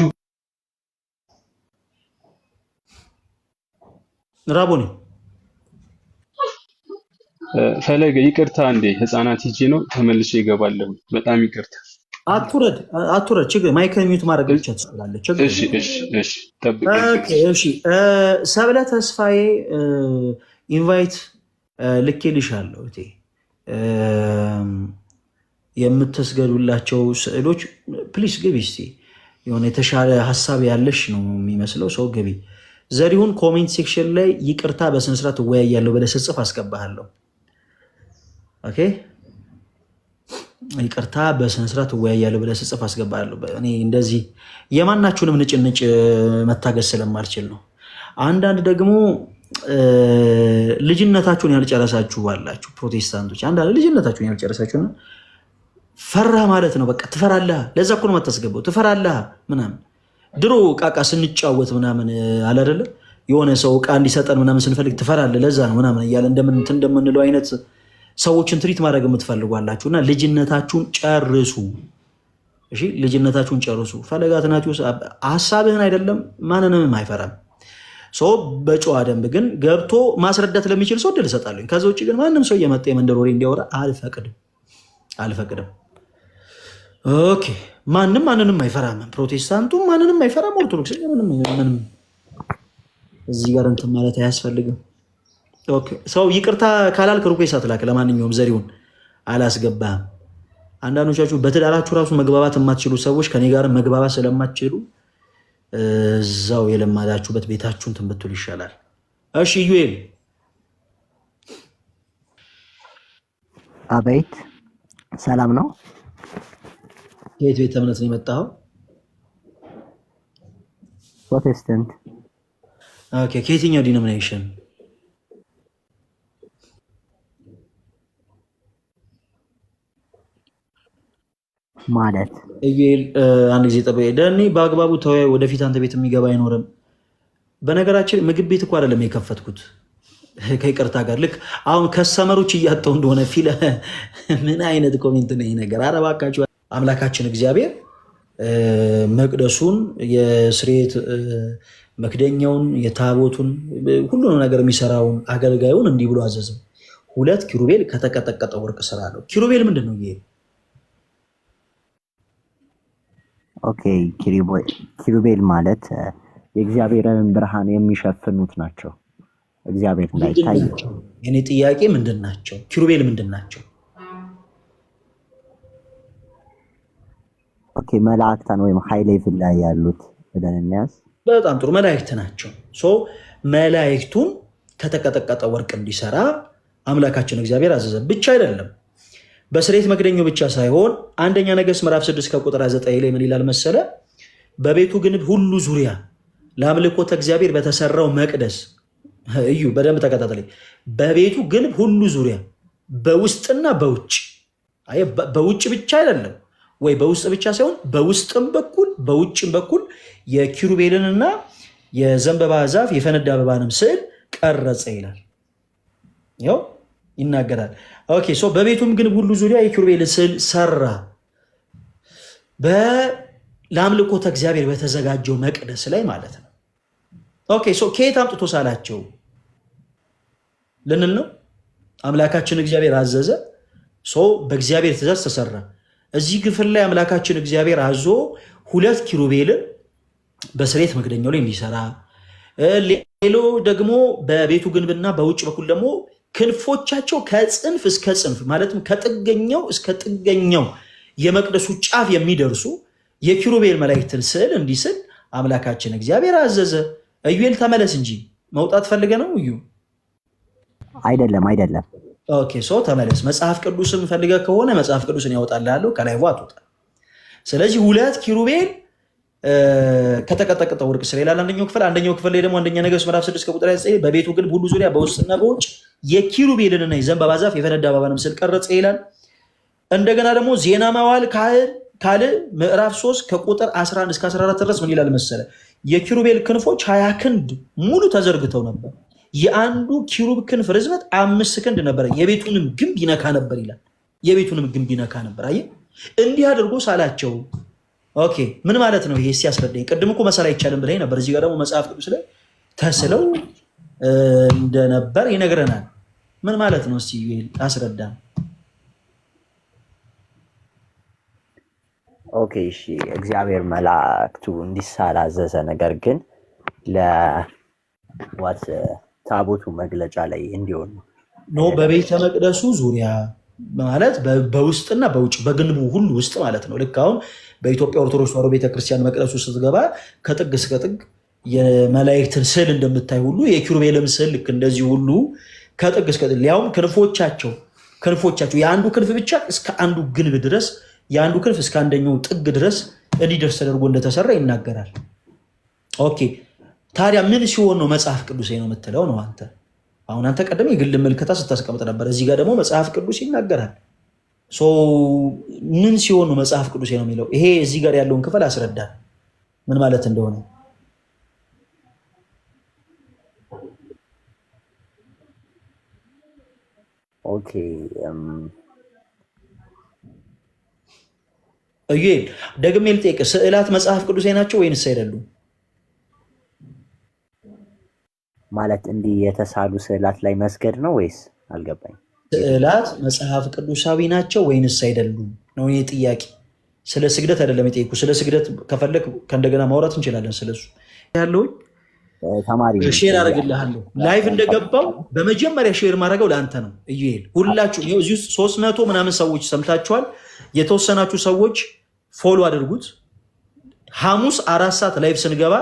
ራቦኒ ፈለገ ይቅርታ፣ እንዴ ህፃናት ሂጂ ነው ተመልሼ ይገባለሁ። በጣም ይቅርታ። አትውረድ፣ ችግር ማይክን ሚዩት ማድረግ ብቻ ትችላለህ። ችግር እሺ ጠብቀኝ። እሺ ሰብለ ተስፋዬ ኢንቫይት ልኬልሻለሁ እቴ። የምትስገዱላቸው ስዕሎች ፕሊስ ግቢ እስቲ። የሆነ የተሻለ ሀሳብ ያለሽ ነው የሚመስለው ሰው ግቢ። ዘሪሁን ኮሜንት ሴክሽን ላይ ይቅርታ በስነስርዓት እወያያለሁ ብለህ ስትጽፍ አስገባሃለሁ። ኦኬ ይቅርታ በስነስርዓት እወያያለሁ ብለህ ስትጽፍ አስገባሃለሁ። እኔ እንደዚህ የማናችሁንም ንጭንጭ መታገስ ስለማልችል ነው። አንዳንድ ደግሞ ልጅነታችሁን ያልጨረሳችሁ አላችሁ ፕሮቴስታንቶች። አንዳንድ ልጅነታችሁን ያልጨረሳችሁና ፈራ ማለት ነው። በቃ ትፈራለህ። ለዛ እኮ ነው የማታስገባው። ትፈራለህ ምናምን ድሮ ቃቃ ስንጫወት ምናምን አለ አይደለ? የሆነ ሰው እቃ እንዲሰጠን ምናምን ስንፈልግ ትፈራለህ ለዛ ነው ምናምን እያለ እንደምንለው አይነት ሰዎችን ትሪት ማድረግ የምትፈልጓላችሁ እና ልጅነታችሁን ጨርሱ። እሺ ልጅነታችሁን ጨርሱ። ፈለጋትናችሁ ሀሳብህን አይደለም ማንንም አይፈራም። ሰው በጨዋ ደንብ ግን ገብቶ ማስረዳት ለሚችል ሰው እድል እሰጣለሁ። ከዛ ውጭ ግን ማንም ሰው እየመጣ የመንደር ወሬ እንዲያወራ አልፈቅድም። ኦኬ ማንንም አይፈራም። ፕሮቴስታንቱም ማንንም አይፈራም። ኦርቶዶክስ ምንም እዚህ ጋር እንትን ማለት አያስፈልግም። ኦኬ ሰው ይቅርታ ካላልክ ሪኩዌስት አትላክ። ለማንኛውም ዘሪሁን አላስገባህም። አንዳንዶቻችሁ በትዳራችሁ ራሱ መግባባት የማትችሉ ሰዎች ከኔ ጋር መግባባት ስለማትችሉ እዛው የለማዳችሁበት ቤታችሁን እንትን ብትሉ ይሻላል። እሺ ዩኤል አቤት ሰላም ነው። የት ቤተ እምነት ነው የመጣኸው? ፕሮቴስታንት። ኦኬ ከየትኛው ዲኖሚኔሽን? ማለት ዩኤል አንድ ጊዜ ጠበቀ ደኔ በአግባቡ ተወያይ። ወደፊት አንተ ቤት የሚገባ አይኖርም። በነገራችን ምግብ ቤት እኮ አይደለም የከፈትኩት ከይቅርታ ጋር ልክ አሁን ከሰመሮች እያጠው እንደሆነ ፊለ ምን አይነት ኮሜንት ነው ይሄ ነገር? ኧረ እባካችሁ አምላካችን እግዚአብሔር መቅደሱን የስርየት መክደኛውን የታቦቱን ሁሉንም ነገር የሚሰራውን አገልጋዩን እንዲህ ብሎ አዘዘው። 2 ኪሩቤል ከተቀጠቀጠ ወርቅ ስራ ነው። ኪሩቤል ምንድን ነው? ይሄ ኦኬ ኪሩቤል ማለት የእግዚአብሔርን ብርሃን የሚሸፍኑት ናቸው። እግዚአብሔር እንዳይታይ። የኔ ጥያቄ ምንድን ናቸው? ኪሩቤል ምንድን ናቸው? ኦኬ መላእክታን ወይም ሃይ ሌቭል ላይ ያሉት ብለን እንያዝ። በጣም ጥሩ መላእክት ናቸው። መላእክቱን ከተቀጠቀጠ ወርቅ እንዲሰራ አምላካችን እግዚአብሔር አዘዘ። ብቻ አይደለም በስርየት መክደኛው ብቻ ሳይሆን አንደኛ ነገሥት ምዕራፍ 6 ከቁጥር 9 ላይ ምን ይላል መሰለ? በቤቱ ግንብ ሁሉ ዙሪያ ለአምልኮተ እግዚአብሔር በተሰራው መቅደስ እዩ፣ በደንብ ተከታተለኝ። በቤቱ ግንብ ሁሉ ዙሪያ በውስጥና በውጭ በውጭ ብቻ አይደለም ወይ በውስጥ ብቻ ሳይሆን በውስጥም በኩል በውጭም በኩል የኪሩቤልንና የዘንባባ ዛፍ የፈነዳ አበባንም ስዕል ቀረጸ ይላል። ያው ይናገራል። ኦኬ በቤቱም ግንብ ሁሉ ዙሪያ የኪሩቤልን ስዕል ሰራ ለአምልኮተ እግዚአብሔር በተዘጋጀው መቅደስ ላይ ማለት ነው። ኦኬ ከየት አምጥቶ ሳላቸው ልንል ነው? አምላካችን እግዚአብሔር አዘዘ። በእግዚአብሔር ትእዛዝ ተሰራ። እዚህ ክፍል ላይ አምላካችን እግዚአብሔር አዞ 2 ኪሩቤልን በስርየት መክደኛው ላይ እንዲሰራ፣ ሌሎ ደግሞ በቤቱ ግንብና በውጭ በኩል ደግሞ ክንፎቻቸው ከጽንፍ እስከ ጽንፍ ማለትም ከጥገኛው እስከ ጥገኛው የመቅደሱ ጫፍ የሚደርሱ የኪሩቤል መላእክትን ስዕል እንዲስል አምላካችን እግዚአብሔር አዘዘ። ኢዩኤል ተመለስ እንጂ መውጣት ፈልገ ነው? እዩ አይደለም። ኦኬ ተመለስ። መጽሐፍ ቅዱስን ፈልገ ከሆነ መጽሐፍ ቅዱስን ያወጣልሃለሁ። ከላይ አትወጣ። ስለዚህ 2 ኪሩቤል ከተቀጠቀጠው ወርቅ ስር ይላል አንደኛው ክፍል ላይ ደግሞ አንደኛ ነገሥት ምዕራፍ 6 ከቁጥር 9 በቤቱ ግን ሁሉ ዙሪያ በውስጥና በውጭ የኪሩቤልንና የዘንባባ ዛፍ የፈነዳ እባብንም ምስል ቀረጸ ይላል። እንደገና ደግሞ ዜና መዋዕል ካልዕ ምዕራፍ 3 ከቁጥር 11 እስከ 14 ድረስ ምን ይላል መሰለ? የኪሩቤል ክንፎች 20 ክንድ ሙሉ ተዘርግተው ነበር። የአንዱ ኪሩብ ክንፍ ርዝመት 5 ክንድ ነበር። የቤቱንም ግንብ ይነካ ነበር ይላል። የቤቱንም ግንብ ይነካ ነበር። አየህ፣ እንዲህ አድርጎ ሳላቸው። ኦኬ፣ ምን ማለት ነው ይሄ? ሲያስረዳኝ ቅድም እኮ መሳል አይቻልም ብለኝ ነበር። እዚህ ጋር ደግሞ መጽሐፍ ቅዱስ ላይ ተስለው እንደነበር ይነግረናል። ምን ማለት ነው? እስቲ አስረዳን። ኦኬ እሺ፣ እግዚአብሔር መላእክቱ እንዲሳል አዘዘ። ነገር ግን ለዋት ታቦቱ መግለጫ ላይ እንዲሆን ነው በቤተ መቅደሱ ዙሪያ ማለት በውስጥና በውጭ በግንቡ ሁሉ ውስጥ ማለት ነው። ልክ አሁን በኢትዮጵያ ኦርቶዶክስ ተዋሕዶ ቤተክርስቲያን መቅደሱ ስትገባ ከጥግ እስከ ጥግ የመላእክትን ስዕል እንደምታይ ሁሉ የኪሩቤልም ስዕል ልክ እንደዚህ ሁሉ ከጥግ እስከ ጥግ ሊያውም ክንፎቻቸው የአንዱ ክንፍ ብቻ እስከ አንዱ ግንብ ድረስ የአንዱ ክንፍ እስከ አንደኛው ጥግ ድረስ እንዲደርስ ተደርጎ እንደተሰራ ይናገራል። ኦኬ፣ ታዲያ ምን ሲሆን ነው መጽሐፍ ቅዱሴ ነው የምትለው ነው አንተ? አሁን አንተ ቀደም የግል ምልክታ ስታስቀምጥ ነበር። እዚህ ጋር ደግሞ መጽሐፍ ቅዱስ ይናገራል። ምን ሲሆን ነው መጽሐፍ ቅዱሴ ነው የሚለው? ይሄ እዚህ ጋር ያለውን ክፍል አስረዳል ምን ማለት እንደሆነ። ኦኬ እዩል ደግሜ ልጠይቅህ፣ ስዕላት መጽሐፍ ቅዱሴ ናቸው ወይንስ አይደሉም? ማለት እንዲህ የተሳሉ ስዕላት ላይ መስገድ ነው ወይስ? አልገባኝ። ስዕላት መጽሐፍ ቅዱሳዊ ናቸው ወይንስ አይደሉም ነው ይሄ ጥያቄ። ስለ ስግደት አይደለም የጠየኩ። ስለ ስግደት ከፈለክ ከእንደገና ማውራት እንችላለን። ስለሱ ያለው ተማሪ ሼር አደርግልሃለሁ። ላይቭ እንደገባው በመጀመሪያ ሼር ማድረገው ለአንተ ነው። እዩል ሁላችሁ እዚህ ውስጥ 300 ምናምን ሰዎች ሰምታችኋል። የተወሰናችሁ ሰዎች ፎሎ አድርጉት። ሐሙስ 4 ሰዓት ላይቭ ስንገባ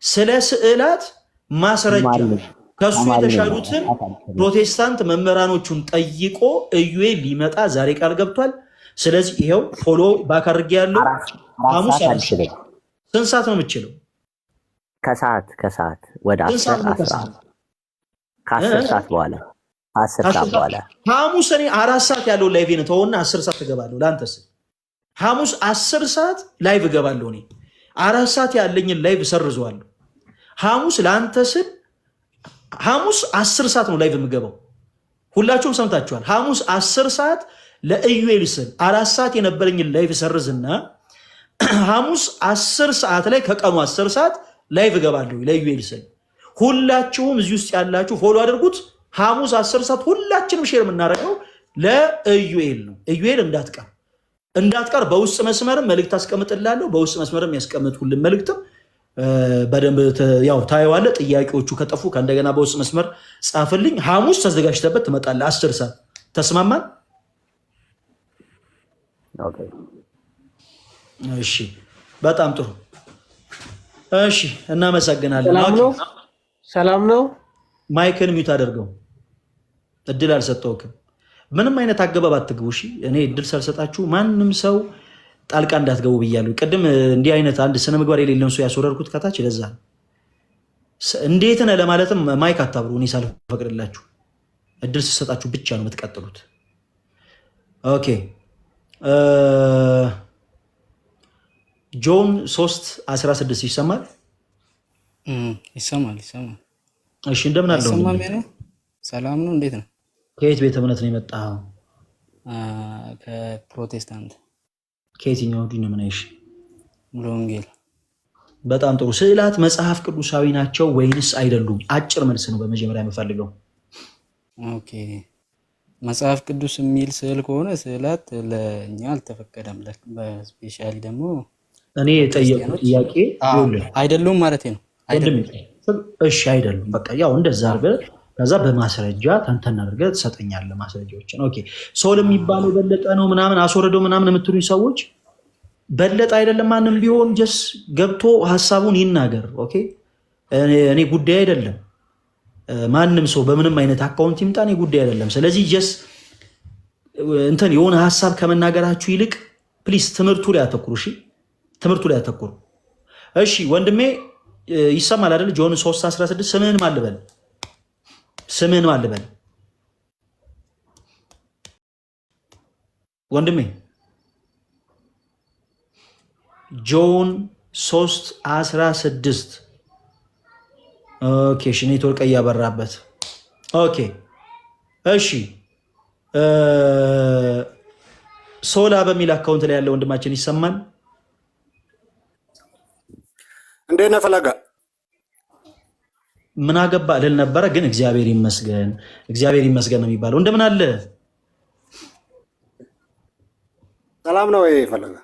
ስለ ስዕላት ማስረጃ ከሱ የተሻሉትን ፕሮቴስታንት መምህራኖቹን ጠይቆ ኢዩኤል ሊመጣ ዛሬ ቃል ገብቷል። ስለዚህ ይሄው ፎሎ ባክ አድርጌ ያለው ሐሙስ ስንት ሰዓት ነው የምችለው? ከሰዓት ወደ 10 ሰዓት በኋላ 10 ሰዓት በኋላ ሐሙስ እኔ 4 ሰዓት ያለው ላይቭ ነው ተውና 10 ሰዓት እገባለሁ። ለአንተስ ሐሙስ 10 ሰዓት ላይቭ እገባለሁ። እኔ 4 ሰዓት ያለኝን ላይቭ ሰርዘዋለሁ። ሐሙስ ለአንተ ስል ሐሙስ 10 ሰዓት ነው ላይቭ የምገባው። ሁላችሁም ሰምታችኋል። ሐሙስ 10 ሰዓት ለኢዩኤል ስል 4 ሰዓት የነበረኝን ላይቭ ሰርዝና ሐሙስ 10 ሰዓት ላይ ከቀኑ 10 ሰዓት ላይቭ እገባለሁ ለኢዩኤል ስል። ሁላችሁም እዚህ ውስጥ ያላችሁ ፎሎ አድርጉት። ሐሙስ 10 ሰዓት ሁላችንም ሼር የምናደርገው ለኢዩኤል ነው። ኢዩኤል እንዳትቀር በውስጥ መስመርም መልእክት አስቀምጥላለሁ። በውስጥ መስመርም ያስቀምጡልን መልእክትም በደንብ ያው ታየዋለህ። ጥያቄዎቹ ከጠፉ ከእንደገና በውስጥ መስመር ጻፍልኝ። ሐሙስ ተዘጋጅተበት ትመጣለህ 10 ሰዓት። ተስማማን? ኦኬ እሺ፣ በጣም ጥሩ። እሺ፣ እናመሰግናለን። ሰላም ነው። ማይክን ሚውት አድርገው። እድል አልሰጠውክም። ምንም አይነት አገባብ አትግቡ። እሺ፣ እኔ እድል ሳልሰጣችሁ ማንም ሰው ጣልቃ እንዳትገቡ ብያለሁ። ቅድም እንዲህ አይነት አንድ ስነ ምግባር የሌለን ሰው ያስወረድኩት ከታች ለዛ ነው። እንዴት ነህ ለማለትም ማይክ አታብሩ። እኔ ሳልፈቅድላችሁ እድል ስሰጣችሁ ብቻ ነው የምትቀጥሉት። ኦኬ ጆን 3:16 ይሰማል? ይሰማል። እሺ፣ እንደምን አለው? ሰላም ነው። እንዴት ነው? ከየት ቤተ እምነት ነው የመጣኸው? ከፕሮቴስታንት። ከየትኛው ዲን ነው? እሺ፣ ሙሉ ወንጌል። በጣም ጥሩ። ስዕላት መጽሐፍ ቅዱሳዊ ናቸው ወይንስ አይደሉም? አጭር መልስ ነው በመጀመሪያ የምፈልገው። ኦኬ፣ መጽሐፍ ቅዱስ የሚል ስዕል ከሆነ ስዕላት ለእኛ አልተፈቀደም። በስፔሻሊ ደግሞ እኔ የጠየቁት ጥያቄ አይደሉም ማለት ነው። እሺ፣ አይደሉም። በቃ ያው እንደዛ አድርገህ ከዛ በማስረጃ ተንተን አድርገህ ትሰጠኛለህ ማስረጃዎችን። ኦኬ፣ ሶል የሚባለው በለጠ ነው ምናምን አስወረደው ምናምን የምትሉኝ ሰዎች በለጠ አይደለም። ማንም ቢሆን ጀስ ገብቶ ሀሳቡን ይናገር። ኦኬ፣ እኔ ጉዳይ አይደለም። ማንም ሰው በምንም አይነት አካውንት ይምጣ፣ እኔ ጉዳይ አይደለም። ስለዚህ ጀስ እንትን የሆነ ሀሳብ ከመናገራችሁ ይልቅ ፕሊስ ትምህርቱ ላይ አተኩሩ። እሺ፣ ትምህርቱ ላይ አተኩሩ። እሺ ወንድሜ ይሰማል አይደል? ጆን 3:16 ስምህን ማን ልበል? ስምህን ማን ልበል ወንድሜ? ጆን 3:16 ኦኬ። እሺ ኔትወርክ እያበራበት ኦኬ። እሺ ሶላ በሚል አካውንት ላይ ያለ ወንድማችን ይሰማል? እንዴት ነህ ፈለጋ? ምን አገባ ልል ነበረ ግን እግዚአብሔር ይመስገን ነው የሚባለው። እንደምን አለ? ሰላም ነው ወይ ፈለጋ?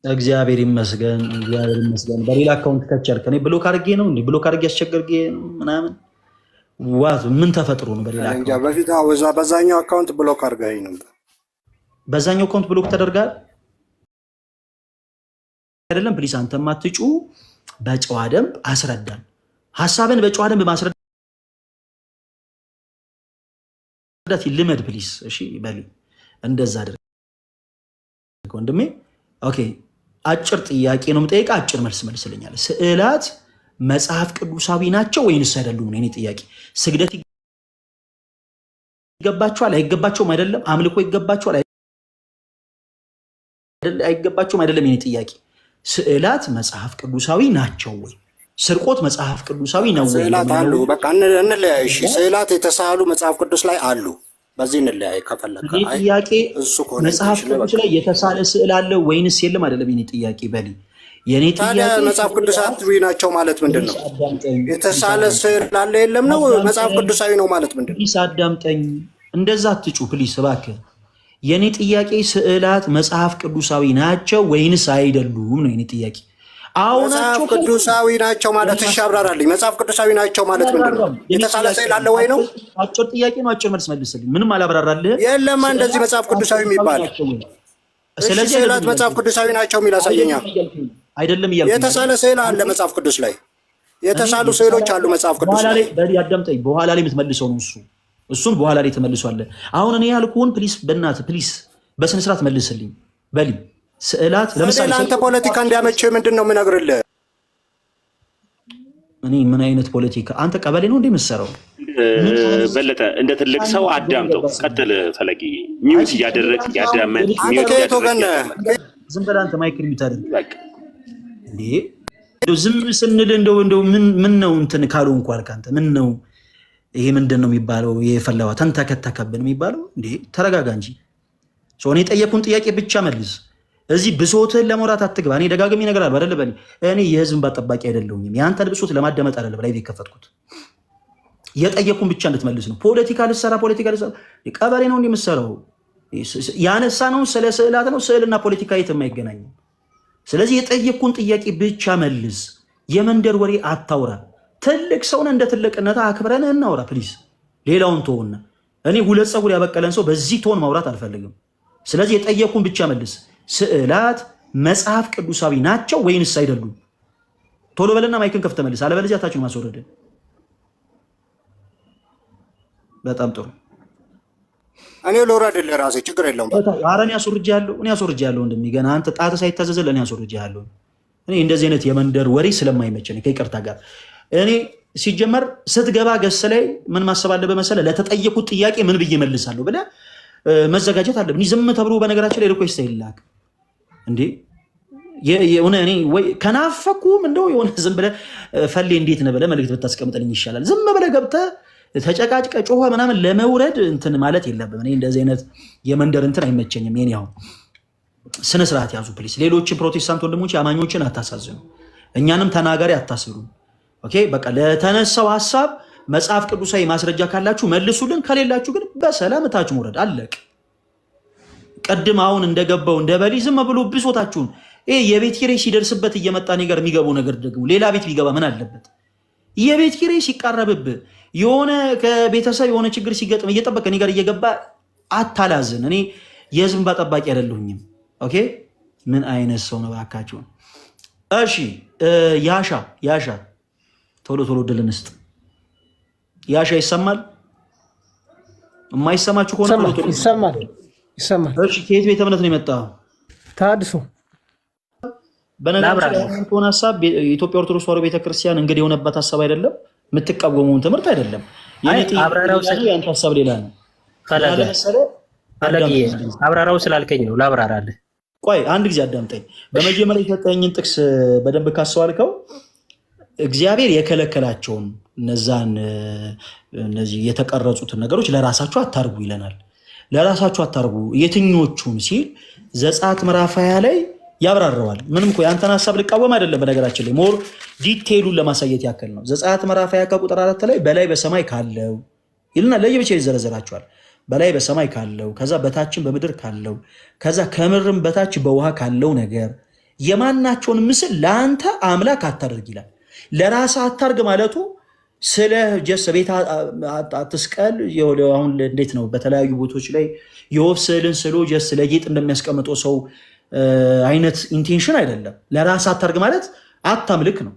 እግዚአብሔር ይመስገን። በሌላ አካውንት ከቸርክ እኔ ብሎክ አድርጌ ነው እንዴ? ብሎክ አድርጌ አስቸገርጌ ምናምን ዋት ምን ተፈጥሮ ነው? በሌላ አካውንት በፊት በዛኛው አካውንት ብሎክ አድርገኸኝ ነበር። በዛኛው አካውንት ብሎክ ተደርጋል አይደለም? ፕሊስ አንተም አትጩ። በጨዋ ደንብ አስረዳን። ሐሳብን በጨዋ ደንብ ማስረዳት ልመድ ፕሊስ። እሺ በል እንደዛ አድርግ ወንድሜ። ኦኬ አጭር ጥያቄ ነው የምጠይቀው፣ አጭር መልስ መልስልኛል። ስዕላት መጽሐፍ ቅዱሳዊ ናቸው ወይንስ አይደሉም ነው የኔ ጥያቄ። ስግደት ይገባቸዋል አይገባቸውም? አይደለም አምልኮ ይገባቸዋል አይገባቸውም? አይደለም የኔ ጥያቄ። ስዕላት መጽሐፍ ቅዱሳዊ ናቸው ወይ? ስርቆት መጽሐፍ ቅዱሳዊ ነው ወይ? ስዕላት አሉ። በቃ እንለያይ። እሺ ስዕላት የተሳሉ መጽሐፍ ቅዱስ ላይ አሉ። በዚህ እንለያይ ከፈለከ። አይ ጥያቄ መጽሐፍ ቅዱስ ላይ የተሳለ ስዕል አለ ወይንስ የለም? አይደለም የኔ ጥያቄ በሊ የኔ ጥያቄ መጽሐፍ ቅዱሳዊ ናቸው ማለት ምንድን ነው? የተሳለ ስዕል አለ የለም ነው? መጽሐፍ ቅዱሳዊ ነው ማለት ምንድን ነው? ፕሊስ አዳምጠኝ። እንደዛ አትጩ ፕሊስ እባክህ። የኔ ጥያቄ ስዕላት መጽሐፍ ቅዱሳዊ ናቸው ወይንስ አይደሉም ነው የኔ ጥያቄ። መጽሐፍ ቅዱሳዊ ናቸው ማለት እሺ አብራራልኝ። መጽሐፍ ቅዱሳዊ ናቸው ማለት ምንድን ነው? የተሳለ ስዕል አለ ወይ ነው? አጭር ጥያቄ ነው፣ አጭር መልስ መልስልኝ። ምንም አላብራራልህ። የለም እንደዚህ መጽሐፍ ቅዱሳዊ የሚባል። ስለዚህ ስዕላት መጽሐፍ ቅዱሳዊ ናቸው የሚል አሳየኛ። አይደለም እያልኩ የተሳለ ስዕል አለ መጽሐፍ ቅዱስ ላይ፣ የተሳሉ ስዕሎች አሉ መጽሐፍ ቅዱስ ላይ። አዳምጠኝ፣ በኋላ ላይ የምትመልሰው ነው እሱን በኋላ ላይ ተመልሷል። አሁን እኔ ያልኩህን ፕሊስ በእናትህ ፕሊስ በስነ ስርዓት መልስልኝ በሊ። ስዕላት ለምሳሌ አንተ ፖለቲካ እንዲያመችህ ምንድን ነው የምነግርልህ? እኔ ምን አይነት ፖለቲካ? አንተ ቀበሌ ነው እንዴ የምትሰራው? በለጠ እንደ ትልቅ ሰው አዳምጠው። ቀጥል ፈለጊ። ሚውት እያደረግ ያዳመጥ ሚውት እያደረግ ዝም ብለህ አንተ ማይክል ሚውት አድርግ እንዴ። እንደው ዝም ስንል እንደው ምን ነው እንትን ካሉ እንኳን ካንተ ምን ነው ይሄ ምንድን ነው የሚባለው? የፈላዋ ተንተከተከብን የሚባለው እንዴ? ተረጋጋ እንጂ። እኔ የጠየኩን ጥያቄ ብቻ መልስ። እዚህ ብሶትህን ለመውራት አትግባ። እኔ ደጋግሜ ነገር አልኩ አይደል? በእኔ እኔ የህዝብ ጠባቂ አይደለሁም። የአንተን ብሶት ለማዳመጥ አይደለም ላይ የከፈትኩት። የጠየኩን ብቻ እንድትመልስ ነው። ፖለቲካ ልሰራ ቀበሌ ነው እንደምሰራው ያነሳ ነው። ስለ ስዕላት ነው። ስዕልና ፖለቲካ የትም አይገናኝም። ስለዚህ የጠየኩን ጥያቄ ብቻ መልስ። የመንደር ወሬ አታውራ። ትልቅ ሰውን እንደ ትልቅነታ አክብረን እናውራ ፕሊዝ። ሌላውን ተውና። እኔ ሁለት ፀጉር ያበቀለን ሰው በዚህ ቶን ማውራት አልፈልግም። ስለዚህ የጠየኩን ብቻ መልስ። ስዕላት መጽሐፍ ቅዱሳዊ ናቸው ወይንስ አይደሉም? ቶሎ በለና ማይክን ከፍተህ መልስ። አለበለዚያ ታችሁን ማስወረድ። በጣም ጥሩ። እኔ ልውረድልህ ራሴ ችግር የለውም። ኧረ እኔ አስወርጄሃለሁ እንደሚገና አንተ ጣት ሳይታዘዝልህ እኔ አስወርጄሃለሁ። እኔ እንደዚህ አይነት የመንደር ወሬ ስለማይመቸኝ ከይቅርታ ጋር እኔ ሲጀመር ስትገባ ገስ ላይ ምን ማሰብ አለብህ መሰለህ? ለተጠየቁት ጥያቄ ምን ብዬ መልሳለሁ ብለህ መዘጋጀት አለብህ። ዝም ተብሎ በነገራችን ላይ ሪኩዌስት አይላክ እንዴ የሆነ እኔ ወይ ከናፈኩም እንደው የሆነ ዝም ብለህ ፈሌ እንዴት ነህ ብለህ መልዕክት ብታስቀምጥልኝ ይሻላል። ዝም ብለህ ገብተህ ተጨቃጭቀ ጮኸ ምናምን ለመውረድ እንትን ማለት የለብም። እኔ እንደዚህ አይነት የመንደር እንትን አይመቸኝም። የኔ አሁን ስነ ስርዓት ያዙ ፕሊስ። ሌሎችን ፕሮቴስታንት ወንድሞች አማኞችን አታሳዝኑ፣ እኛንም ተናጋሪ አታስሩ። ኦኬ በቃ ለተነሳው ሀሳብ መጽሐፍ ቅዱሳዊ ማስረጃ ካላችሁ መልሱልን፣ ከሌላችሁ ግን በሰላም እታች መውረድ አለቅ። ቀድም አሁን እንደገባው እንደበሊ ዝም ብሎ ብሶታችሁን የቤት ኪራይ ሲደርስበት እየመጣ ነገር የሚገባው ነገር ደግሞ ሌላ ቤት ቢገባ ምን አለበት? የቤት ኪራይ ሲቃረብብህ የሆነ ከቤተሰብ የሆነ ችግር ሲገጥም እየጠበቀ እኔ ጋር እየገባ አታላዝን። እኔ የህዝብ እንባ ጠባቂ አይደለሁኝም። ኦኬ ምን አይነት ሰው ነው እባካችሁ? እሺ ያሻ ቶሎ ድል እንስጥ። ያሻ ይሰማል? የማይሰማችሁ ከሆነ ይሰማል። እሺ ከየት ቤተ እምነት ነው የመጣው? ታድሶ በነገራችን ላይ አንተን ሐሳብ የኢትዮጵያ ኦርቶዶክስ ተዋሕዶ ቤተክርስቲያን እንግዲህ የሆነበት ሐሳብ አይደለም የምትቃወመውን ትምህርት አይደለም አብራራው ያንተ ሐሳብ ሌላ ነው አብራራው ስላልከኝ ነው ላብራራለህ ቆይ አንድ ጊዜ አዳምጠኝ በመጀመሪያ የሰጠኝን ጥቅስ በደንብ ካስተዋልከው እግዚአብሔር የከለከላቸውን እነዚህ የተቀረጹትን ነገሮች ለራሳችሁ አታርጉ ይለናል ለራሳችሁ አታርጉ የትኞቹን ሲል ዘጸአት ምዕራፍ 20 ላይ ያብራራዋል ምንም እኮ ያንተን ሐሳብ ልቃወም አይደለም በነገራችን ላይ ሞር ዲቴይሉን ለማሳየት ያከል ነው ዘጸአት ምዕራፍ 20 ቁጥር 4 ላይ በላይ በሰማይ ካለው ይልና ለየብቻ ይዘረዘራቸዋል በላይ በሰማይ ካለው ከዛ በታችን በምድር ካለው ከዛ ከምድርም በታች በውሃ ካለው ነገር የማናቸውን ምስል ለአንተ አምላክ አታድርግ ይላል ለራስ አታርግ ማለቱ ስለ ጀስ ቤት አትስቀል አሁን እንዴት ነው በተለያዩ ቦታዎች ላይ የወፍ ስዕልን ስሎ ጀስ ለጌጥ እንደሚያስቀምጠው ሰው አይነት ኢንቴንሽን አይደለም ለራስ አታርግ ማለት አታምልክ ነው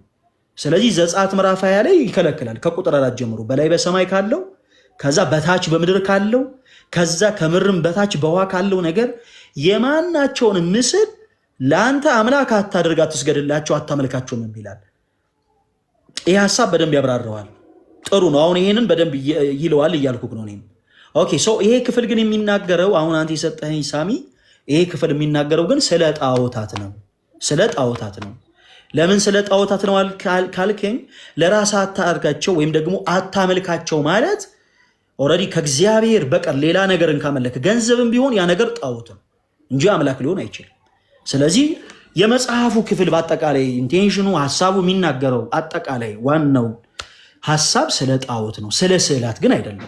ስለዚህ ዘጸአት ምዕራፍ 20 ላይ ይከለክላል ከቁጥር 4 ጀምሮ በላይ በሰማይ ካለው ከዛ በታች በምድር ካለው ከዛ ከምድርም በታች በውሃ ካለው ነገር የማናቸውን ምስል ለአንተ አምላክ አታድርግ አትስገድላቸው አታመልካቸውም ይላል ይሄ ሐሳብ በደንብ ያብራራዋል ጥሩ ነው አሁን ይሄንን በደንብ ይለዋል እያልኩክ ነው እኔም ኦኬ ሶ ይሄ ክፍል ግን የሚናገረው አሁን አንተ የሰጠኸኝ ሳሚ ይሄ ክፍል የሚናገረው ግን ስለ ጣዖታት ነው ለምን ስለ ጣዖታት ነው ካልከኝ ለራስ አታርጋቸው ወይም ደግሞ አታመልካቸው ማለት ኦሬዲ ከእግዚአብሔር በቀር ሌላ ነገርን ካመለከ ገንዘብም ቢሆን ያ ነገር ጣዖት ነው እንጂ አምላክ ሊሆን አይችልም ስለዚህ የመጽሐፉ ክፍል በአጠቃላይ ኢንቴንሽኑ ሐሳቡ የሚናገረው አጠቃላይ ዋናው ሐሳብ ስለ ጣዖት ነው ስለ ስዕላት ግን አይደለም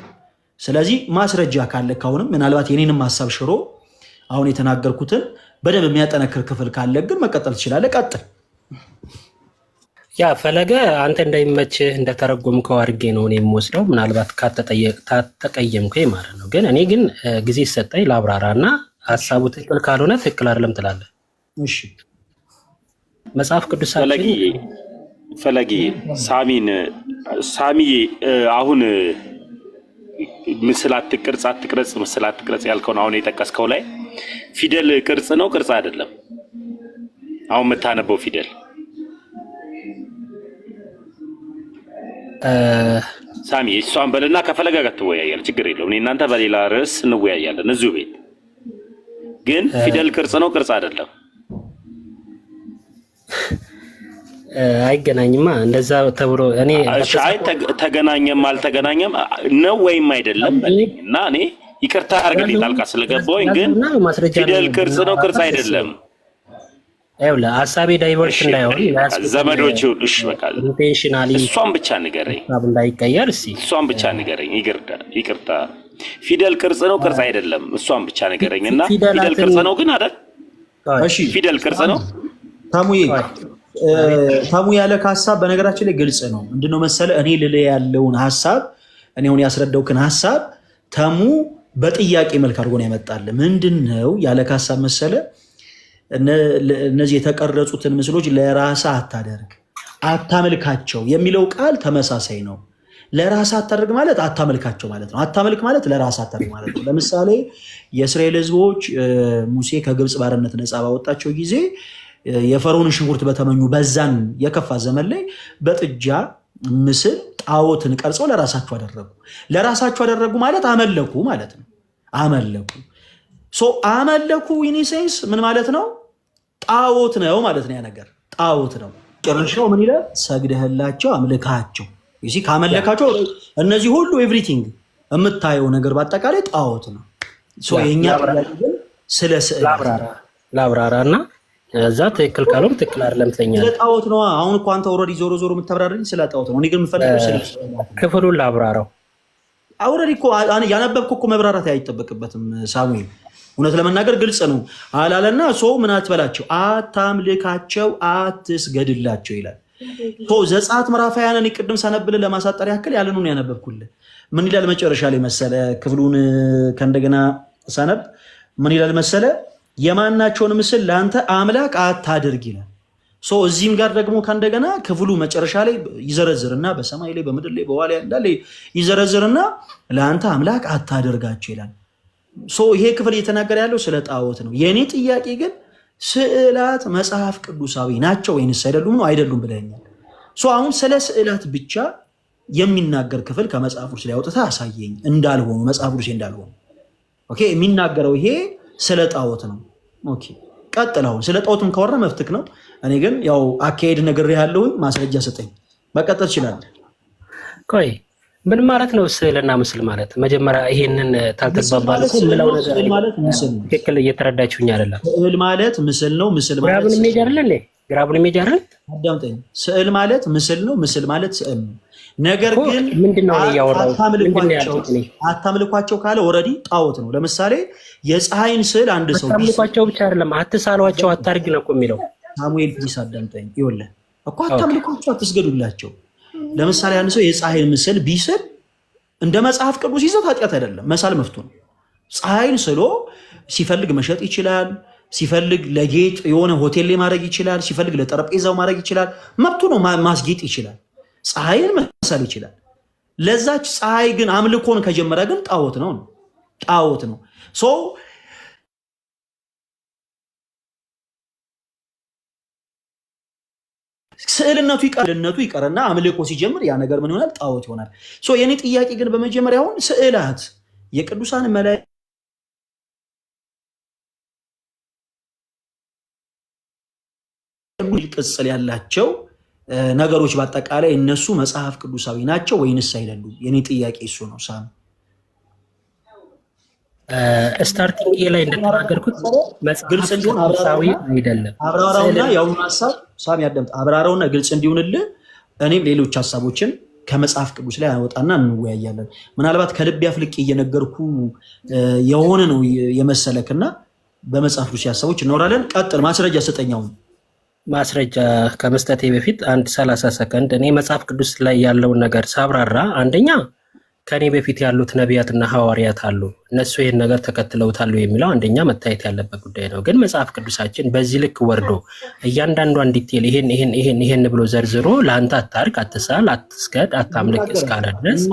ስለዚህ ማስረጃ ካለ ካሁንም ምናልባት የኔንም ሐሳብ ሽሮ አሁን የተናገርኩትን በደንብ የሚያጠነክር ክፍል ካለ ግን መቀጠል ትችላለህ ቀጥል ያ ፈለገ አንተ እንዳይመችህ እንደተረጎምከው አድርጌ ነው እኔ የምወስደው ምናልባት ካተቀየምከኝ ማለት ነው ግን እኔ ግን ጊዜ ሰጠኝ ላብራራና ሐሳቡ ትክክል ካልሆነ ትክክል አይደለም ትላለህ እሺ መጽሐፍ ቅዱሳችን ፈለጊ ሳሚ አሁን ምስል አትቅረጽ ያልከውን አሁን የጠቀስከው ላይ ፊደል ቅርጽ ነው ቅርጽ አይደለም አሁን የምታነበው ፊደል ሳሚ እሷን በልና ከፈለጋ ጋር ትወያያል ችግር የለውም እኔ እናንተ በሌላ ርዕስ እንወያያለን እዚሁ ቤት ግን ፊደል ቅርጽ ነው ቅርጽ አይደለም አይገናኝማ እንደዛ ተብሎ እኔ አይ ተገናኘም አልተገናኘም ነው ወይም አይደለም እና እኔ ይቅርታ አድርግልኝ ጣልቃ ስለገባሁኝ ግን ፊደል ቅርጽ ነው ቅርጽ አይደለም አይውላ ሐሳቤ ዳይቨርስ እንዳይሆን ዘመዶቹ እሺ በቃ ኢንቴንሽናሊ እሷን ብቻ ንገረኝ እንዳይቀየር እሺ እሷን ብቻ ንገረኝ ይቅርታ ፊደል ቅርጽ ነው ቅርጽ አይደለም እሷን ብቻ ንገረኝና ፊደል ቅርጽ ነው ግን አይደል እሺ ፊደል ቅርጽ ነው ታሙ ያለ ሐሳብ በነገራችን ላይ ግልጽ ነው ምንድነው መሰለ እኔ ልለ ያለውን ሐሳብ እኔ አሁን ያስረዳውከን ሐሳብ ታሙ በጥያቄ መልክ አድርጎ ነው ያመጣል ምንድነው ያለ ሐሳብ መሰለ እነዚህ የተቀረጹትን ምስሎች ለራስ አታደርግ አታመልካቸው የሚለው ቃል ተመሳሳይ ነው ለራስ አታደርግ ማለት አታመልካቸው ማለት ነው አታመልክ ማለት ለራስ አታደርግ ማለት ነው ለምሳሌ የእስራኤል ሕዝቦች ሙሴ ከግብጽ ባርነት ነፃ ባወጣቸው ጊዜ የፈርዖን ሽንኩርት በተመኙ በዛን የከፋ ዘመን ላይ በጥጃ ምስል ጣዖትን ቀርጸው ለራሳቸው አደረጉ ማለት አመለኩ ማለት ነው አመለኩ ኢን ሴንስ ምን ማለት ነው ጣዖት ነው ማለት ነው ያ ነገር ጣዖት ነው ጨርሻው ምን ይላል ሰግደህላቸው አምልካቸው ይሲ ካመለካቸው እነዚህ ሁሉ ኤቭሪቲንግ የምታየው ነገር በአጠቃላይ ጣዖት ነው የኛ ስለ ስዕል ላብራራና እዛ ትክክል ካልሆነ ትክክል አይደለም ትለኛለህ ስለ ጣዖት ነው አሁን እኮ አንተ ኦልሬዲ ዞሮ የምታብራራልኝ ስለ ጣዖት ነው እኔ ግን የምፈልገው ስለ ክፍሉን ላብራራው ኦልሬዲ እኮ ያነበብኩ እኮ መብራራት አይጠበቅበትም ሳሙኤል እውነት ለመናገር ግልጽ ነው አላለና ምን አትበላቸው አታምልካቸው አትስገድላቸው ይላል ዘጸአት ምዕራፍ 20 ቅድም ሳነብልህ ለማሳጠር ያክል ያለኑ ነው ያነበብኩልህ ምን ይላል መጨረሻ ላይ መሰለ ክፍሉን ከእንደገና ሳነብ ምን ይላል መሰለ የማናቸውን ምስል ለአንተ አምላክ አታድርግ ይላል እዚህም ጋር ደግሞ ከእንደገና ክፍሉ መጨረሻ ላይ ይዘረዝርና በሰማይ ላይ በምድር ላይ በውሃ ላይ እንዳለ ይዘረዝርና ለአንተ አምላክ አታደርጋቸው ይላል ይሄ ክፍል እየተናገረ ያለው ስለ ጣዖት ነው የኔ ጥያቄ ግን ስዕላት መጽሐፍ ቅዱሳዊ ናቸው ወይንስ አይደሉም ነው? አይደሉም ብለኛል። አሁን ስለ ስዕላት ብቻ የሚናገር ክፍል ከመጽሐፍ ቅዱስ ላይ አውጥተህ አሳየኝ። እንዳልሆኑ መጽሐፍ ቅዱስ እንዳልሆኑ። ኦኬ፣ የሚናገረው ይሄ ስለ ጣዖት ነው። ኦኬ፣ ቀጥል። አሁን ስለ ጣዖትም ካወራ መፍትክ ነው። እኔ ግን ያው አካሄድ ነግሬሃለሁ፣ ማስረጃ ስጠኝ። መቀጠል ትችላለህ። ቆይ ምን ማለት ነው ስዕልና ምስል ማለት? መጀመሪያ ይሄንን ታልተባባለ ምለው ነገር ማለት ምስል ነው። ትክክል እየተረዳችሁኝ አይደለም። ስዕል ማለት ምስል ነው። ምስል ማለት ግራቡን ኢሜጅ አይደል? ግራቡን ኢሜጅ አይደል? አዳምጠኝ። ስዕል ማለት ምስል ነው። ምስል ማለት ስዕል ነው። ነገር ግን ምንድነው ያወራው? አታምልኳቸው ካለ ኦልሬዲ ጣዖት ነው። ለምሳሌ የፀሐይን ስዕል አንድ ሰው አታምልኳቸው ብቻ አይደለም አትሳሏቸው አታርግ ነው የሚለው። ሳሙኤል ፕሊስ አዳምጠኝ። ይኸውልህ እኮ አታምልኳቸው አትስገዱላቸው። ለምሳሌ አንድ ሰው የፀሐይን ምስል ቢስል እንደ መጽሐፍ ቅዱስ ይዘት ኃጢአት አይደለም፣ መሳል መፍቱ ነው። ፀሐይን ስሎ ሲፈልግ መሸጥ ይችላል፣ ሲፈልግ ለጌጥ የሆነ ሆቴል ላይ ማድረግ ይችላል፣ ሲፈልግ ለጠረጴዛው ማድረግ ይችላል፣ መብቱ ነው። ማስጌጥ ይችላል፣ ፀሐይን መሳል ይችላል። ለዛች ፀሐይ ግን አምልኮን ከጀመረ ግን ጣዖት ነው፣ ጣዖት ነው። ስዕልነቱ ይቀርና አምልኮ ሲጀምር ያ ነገር ምን ይሆናል? ጣዖት ይሆናል። የኔ ጥያቄ ግን በመጀመሪያ አሁን ስዕላት የቅዱሳን መላእክት ቅጽል ያላቸው ነገሮች በአጠቃላይ እነሱ መጽሐፍ ቅዱሳዊ ናቸው ወይንስ አይደሉም? የኔ ጥያቄ እሱ ነው። ሳም ስታርቲንግ ላይ እንደተናገርኩት መጽሐፍ ቅዱሳዊ አይደለም። አብራራውና ያውኑ ሐሳብ ሳም ያደምጥ አብራራውና ግልጽ እንዲሆንልህ እኔም ሌሎች ሐሳቦችን ከመጽሐፍ ቅዱስ ላይ አወጣና እንወያያለን። ምናልባት ከልብ ያፍልቅ እየነገርኩ የሆነ ነው የመሰለክና በመጽሐፍ ቅዱስ ሐሳቦች እናወራለን። ቀጥል፣ ማስረጃ ሰጠኛው። ማስረጃ ከመስጠቴ በፊት አንድ 30 ሰከንድ እኔ መጽሐፍ ቅዱስ ላይ ያለውን ነገር ሳብራራ፣ አንደኛ ከኔ በፊት ያሉት ነቢያትና ሐዋርያት አሉ፣ እነሱ ይሄን ነገር ተከትለውታል የሚለው አንደኛ መታየት ያለበት ጉዳይ ነው። ግን መጽሐፍ ቅዱሳችን በዚህ ልክ ወርዶ እያንዳንዷን ዲቴል ይሄን ብሎ ዘርዝሮ ለአንተ አታርግ፣ አትሳል፣ አትስገድ፣ አታምልክ እስካለ ድረስ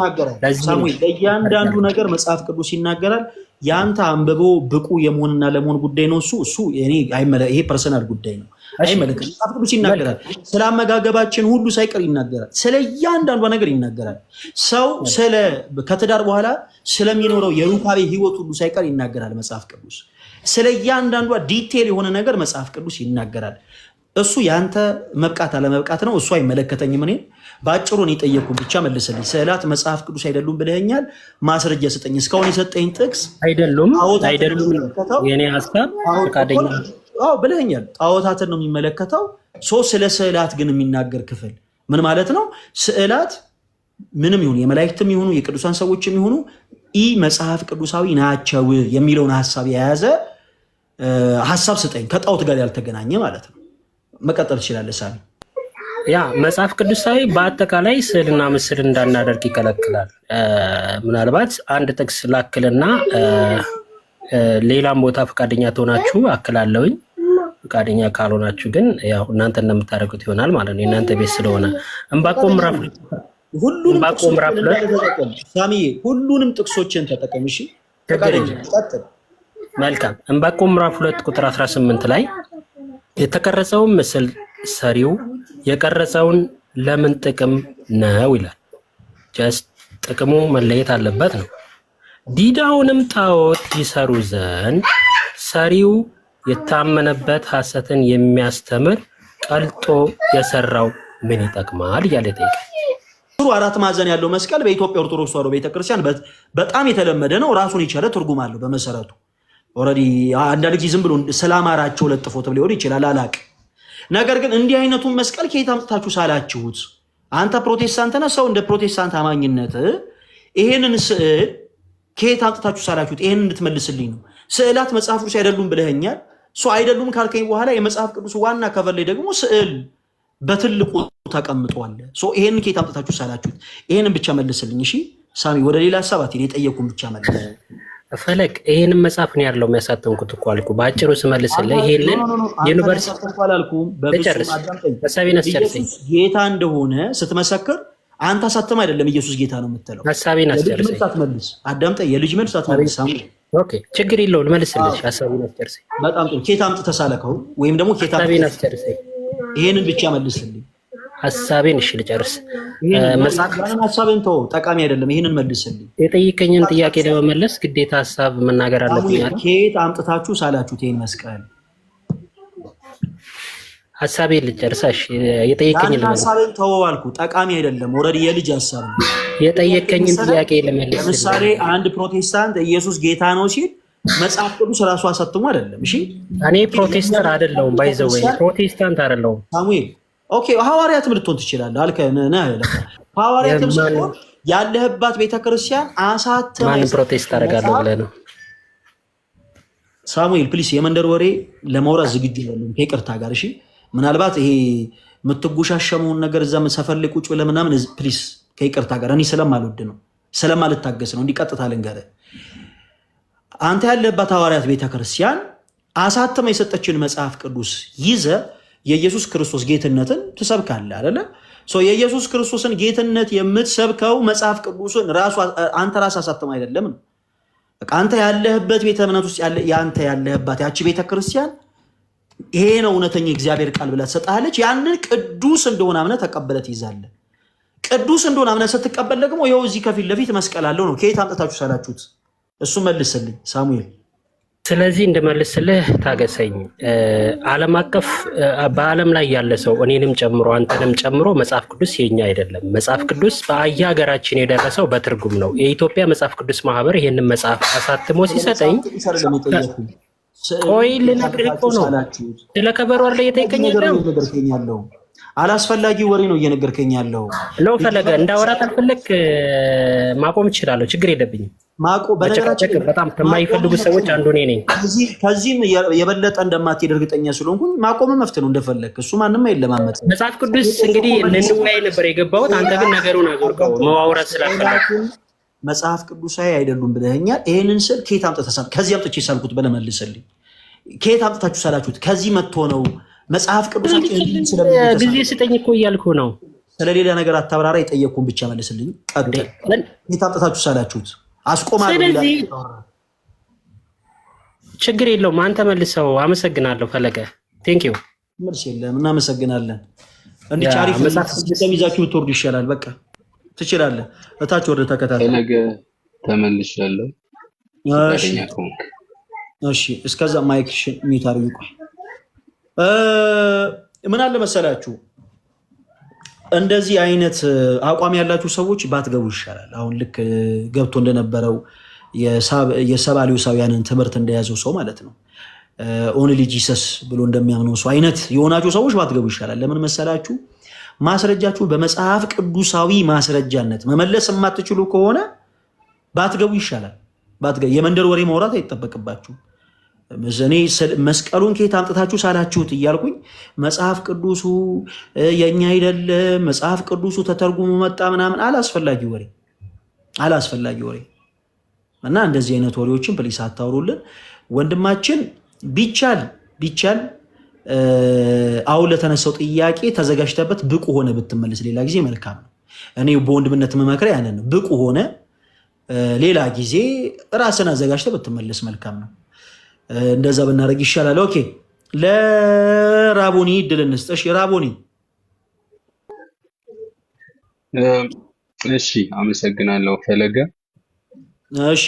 ለእያንዳንዱ ነገር መጽሐፍ ቅዱስ ይናገራል። ያንተ አንብቦ ብቁ የመሆንና ለመሆን ጉዳይ ነው። እሱ ይሄ ፐርሰናል ጉዳይ ነው፣ አይመለከትም። መጽሐፍ ቅዱስ ይናገራል። ስለ አመጋገባችን ሁሉ ሳይቀር ይናገራል። ስለ እያንዳንዷ ነገር ይናገራል። ሰው ከትዳር በኋላ ስለሚኖረው የሩካቤ ህይወት ሁሉ ሳይቀር ይናገራል መጽሐፍ ቅዱስ። ስለ እያንዳንዷ ዲቴል የሆነ ነገር መጽሐፍ ቅዱስ ይናገራል። እሱ ያንተ መብቃት አለመብቃት ነው። እሱ አይመለከተኝም። እኔ በአጭሩ ነው የጠየኩህ፣ ብቻ መልስልኝ። ስዕላት መጽሐፍ ቅዱስ አይደሉም ብለኸኛል። ማስረጃ ስጠኝ። እስካሁን የሰጠኝ ጥቅስ አይደሉም የኔ ሐሳብ ፈቃደኛ ብለኸኛል። ጣዖታትን ነው የሚመለከተው። ስለ ስዕላት ግን የሚናገር ክፍል ምን ማለት ነው? ስዕላት ምንም ይሁን የመላእክትም ይሁኑ የቅዱሳን ሰዎችም ይሁኑ ኢ መጽሐፍ ቅዱሳዊ ናቸው የሚለውን ሐሳብ የያዘ ሐሳብ ስጠኝ፣ ከጣዖት ጋር ያልተገናኘ ማለት ነው። መቀጠል ትችላለህ ሳሚ። ያ መጽሐፍ ቅዱሳዊ በአጠቃላይ ስዕልና ምስል እንዳናደርግ ይከለክላል። ምናልባት አንድ ጥቅስ ላክልና ሌላም ቦታ ፈቃደኛ ትሆናችሁ አክላለሁኝ። ፈቃደኛ ካልሆናችሁ ግን ያው እናንተ እንደምታደርጉት ይሆናል ማለት ነው። እናንተ ቤት ስለሆነ ዕንባቆም ምዕራፍ ሁሉንም ጥቅሶችን ተጠቀም። እሺ መልካም። ዕንባቆም ምዕራፍ 2 ቁጥር 18 ላይ የተቀረጸውን ምስል ሰሪው የቀረጸውን ለምን ጥቅም ነው ይላል። ጀስት ጥቅሙ መለየት አለበት ነው። ዲዳውንም ጣዖት ይሰሩ ዘንድ ሰሪው የታመነበት ሐሰትን የሚያስተምር ቀልጦ የሰራው ምን ይጠቅማል እያለ ይጠይቃል። አራት ማዕዘን ያለው መስቀል በኢትዮጵያ ኦርቶዶክስ ተዋሕዶ ቤተክርስቲያን በጣም የተለመደ ነው። ራሱን የቻለ ትርጉም አለው በመሰረቱ። ኦልሬዲ አንዳንድ ጊዜ ዝም ብሎ ሰላማራቸው ለጥፎት ሊሆን ይችላል፣ አላቅም። ነገር ግን እንዲህ አይነቱን መስቀል ከየት አምጥታችሁ ሳላችሁት? አንተ ፕሮቴስታንት ነህ። ሰው እንደ ፕሮቴስታንት አማኝነት ይሄንን ስዕል ከየት አምጥታችሁ ሳላችሁት? ይሄን እንድትመልስልኝ ነው። ስዕላት መጽሐፍ ቅዱስ አይደሉም ብለኸኛል። አይደሉም ካልከኝ በኋላ የመጽሐፍ ቅዱስ ዋና ከቨር ላይ ደግሞ ስዕል በትልቁ ተቀምጧል። ይሄን ከየት አምጥታችሁ ሳላችሁት? ይሄንን ብቻ መልስልኝ። እሺ ሳሚ፣ ወደ ሌላ ሀሳብ አትሄድ። የጠየቁን ብቻ መልስ። ፈለግ ይሄንን መጽሐፍ ነው ያለው የሚያሳተምኩት እኮ አልኩህ። በአጭሩ ስመልስልህ ይሄንን ዩኒቨርሲቲ አላልኩም። ጌታ እንደሆነ ስትመሰክር አንተ አሳተም አይደለም ኢየሱስ ጌታ ነው የምትለው። ሐሳቤን አስጨርሰኝ። አዳምጠኝ። የልጅ መልስ አትመልስ። ኦኬ ችግር የለውም ልመልስልሽ። ሐሳቡን አስጨርሰኝ። በጣም ጥሩ። ኬት አምጥተህ ሳለከው ወይም ደግሞ ኬት ሐሳቤን አስጨርሰኝ። ይሄንን ብቻ መልስልኝ። ሐሳቤን እሺ ልጨርስ። ሐሳቤን ተው፣ ጠቃሚ አይደለም። ይሄንን መልስልኝ። የጠየቀኝን ጥያቄ ለመመለስ ግዴታ ሐሳብ መናገር አለብኝ አይደል? ኬት አምጥታችሁ ሳላችሁት ይሄን መስቀል? ሐሳቤን ልጨርሳሽ። የጠየቀኝን ለመመለስ ሐሳቤን ተው አልኩ። ጠቃሚ አይደለም። ኦልሬዲ የልጅ ሐሳብ ነው። የጠየቀኝን ጥያቄ ለመመለስ ለምሳሌ አንድ ፕሮቴስታንት ኢየሱስ ጌታ ነው ሲል መጽሐፍ ቅዱስ ራሱ አሰጥሞ አይደለም። እሺ እኔ ፕሮቴስታንት አይደለሁም፣ ባይዘው ፕሮቴስታንት አይደለሁም። ሳሙኤል ኦኬ፣ ሐዋርያትም ልትሆን ትችላለህ አልከ ነህ። ሐዋርያትም ስትሆን ያለህባት ቤተክርስቲያን አሳተመ። ማን ፕሮቴስት አደርጋለሁ ብለህ ነው? ሳሙኤል ፕሊስ፣ የመንደር ወሬ ለማውራት ዝግጁ አይደለም ከይቅርታ ጋር። እሺ ምናልባት ይሄ የምትጎሻሸመውን ነገር እዛም ሰፈር ላይ ቁጭ ብለህ ምናምን ፕሊስ ከይቅርታ ጋር። እኔ ስለማልወድ ነው ስለማልታገስ ነው። እንዲቀጥታ ልንገርህ፣ አንተ ያለህባት ሐዋርያት ቤተክርስቲያን አሳተመ የሰጠችን መጽሐፍ ቅዱስ ይዘህ የኢየሱስ ክርስቶስ ጌትነትን ትሰብካለህ አይደለ? የኢየሱስ ክርስቶስን ጌትነት የምትሰብከው መጽሐፍ ቅዱስን አንተ ራስህ አሳተመ አይደለም ነው። አንተ ያለህበት ቤተ እምነት ውስጥ ያንተ ያለህባት ያቺ ቤተክርስቲያን ይሄ ነው እውነተኛ እግዚአብሔር ቃል ብላ ትሰጣለች። ያንን ቅዱስ እንደሆነ አምነህ ተቀበለት ይዛለህ። ቅዱስ እንደሆነ አምነህ ስትቀበል ደግሞ ይኸው እዚህ ከፊት ለፊት መስቀል አለው ነው። ከየት አምጥታችሁ ሳላችሁት? እሱ መልስልኝ ሳሙኤል። ስለዚህ እንደመልስልህ ታገሰኝ። ዓለም አቀፍ በዓለም ላይ ያለ ሰው እኔንም ጨምሮ አንተንም ጨምሮ መጽሐፍ ቅዱስ የኛ አይደለም። መጽሐፍ ቅዱስ በየሀገራችን የደረሰው በትርጉም ነው። የኢትዮጵያ መጽሐፍ ቅዱስ ማህበር ይሄንን መጽሐፍ አሳትሞ ሲሰጠኝ ቆይ ልነግርህ እኮ ነው። ስለ ከበሮ ላይ የጠየቀኝ ያለው አላስፈላጊ ወሬ ነው እየነገርከኝ ያለው ነው። ፈለገ እንዳወራት አልፈለክ ማቆም እችላለሁ፣ ችግር የለብኝም። በነገራችን በጣም ከማይፈልጉ ሰዎች አንዱ እኔ ነኝ። ከዚህም የበለጠ እንደማትሄድ እርግጠኛ ስለሆንኩኝ ማቆም መፍትሄ ነው እንደፈለክ። እሱ ማንም አይለማመጥ። መጽሐፍ ቅዱስ እንግዲህ ልንወያይ ነበር የገባሁት፣ አንተ ግን ነገሩን አዞርከው መዋውራት ስላልፈለክ መጽሐፍ ቅዱሳዊ አይደሉም ብለኸኛል። ይሄንን ስል ከየት አምጥተህ ከዚህ አምጥቼ ሳልኩት ብለህ መልስልኝ። ከየት አምጥታችሁ ሳላችሁት? ከዚህ መጥቶ ነው መጽሐፍ ቅዱሳችን ጊዜ ስጠኝ እኮ እያልኩ ነው። ስለሌላ ነገር አታብራራ፣ የጠየቅኩህን ብቻ መልስልኝ። ቀጥል። ከየት አምጥታችሁ ሳላችሁት? አስቆማለሁ። ስለዚህ ችግር የለውም አንተ መልሰው። አመሰግናለሁ ፈለገ። ቴንክ ዩ። መልስ የለም። እናመሰግናለን። እንዲህ ቻሪፍ ይዛችሁ ብትወርዱ ይሻላል። በቃ ትችላለህ። እታች ወርደህ ተከታተል። ፈለገ ተመልሻለሁ። እሺ እስከዛ ማይክሽን ሚውት አድርጉ። ቆይ ምን አለ መሰላችሁ፣ እንደዚህ አይነት አቋም ያላችሁ ሰዎች ባትገቡ ይሻላል። አሁን ልክ ገብቶ እንደነበረው የሰባሊዮሳውያንን ትምህርት እንደያዘው ሰው ማለት ነው፣ ኦንሊ ጂሰስ ብሎ እንደሚያምነው ሰው አይነት የሆናችሁ ሰዎች ባትገቡ ይሻላል። ለምን መሰላችሁ? ማስረጃችሁ በመጽሐፍ ቅዱሳዊ ማስረጃነት መመለስ የማትችሉ ከሆነ ባትገቡ ይሻላል። የመንደር ወሬ ማውራት አይጠበቅባችሁ። እኔ መስቀሉን ከየት አምጥታችሁ ሳላችሁት እያልኩኝ መጽሐፍ ቅዱሱ የኛ አይደለም፣ መጽሐፍ ቅዱሱ ተተርጉሞ መጣ ምናምን አላስፈላጊ ወሬ እና እንደዚህ አይነት ወሬዎችን ፕሊስ አታውሩልን። ወንድማችን ቢቻል አሁን ለተነሳው ጥያቄ ተዘጋጅተበት ብቁ ሆነ ብትመልስ ሌላ ጊዜ መልካም ነው። እኔ በወንድምነት መመክረው ያንን ነው። ብቁ ሆነ ሌላ ጊዜ ራስን አዘጋጅተህ ብትመልስ መልካም ነው። እንደዛ ብናደርግ ይሻላል። ኦኬ ለራቦኒ እድል እንስጥ። እሺ ራቦኒ። እሺ አመሰግናለሁ ፈለገ። እሺ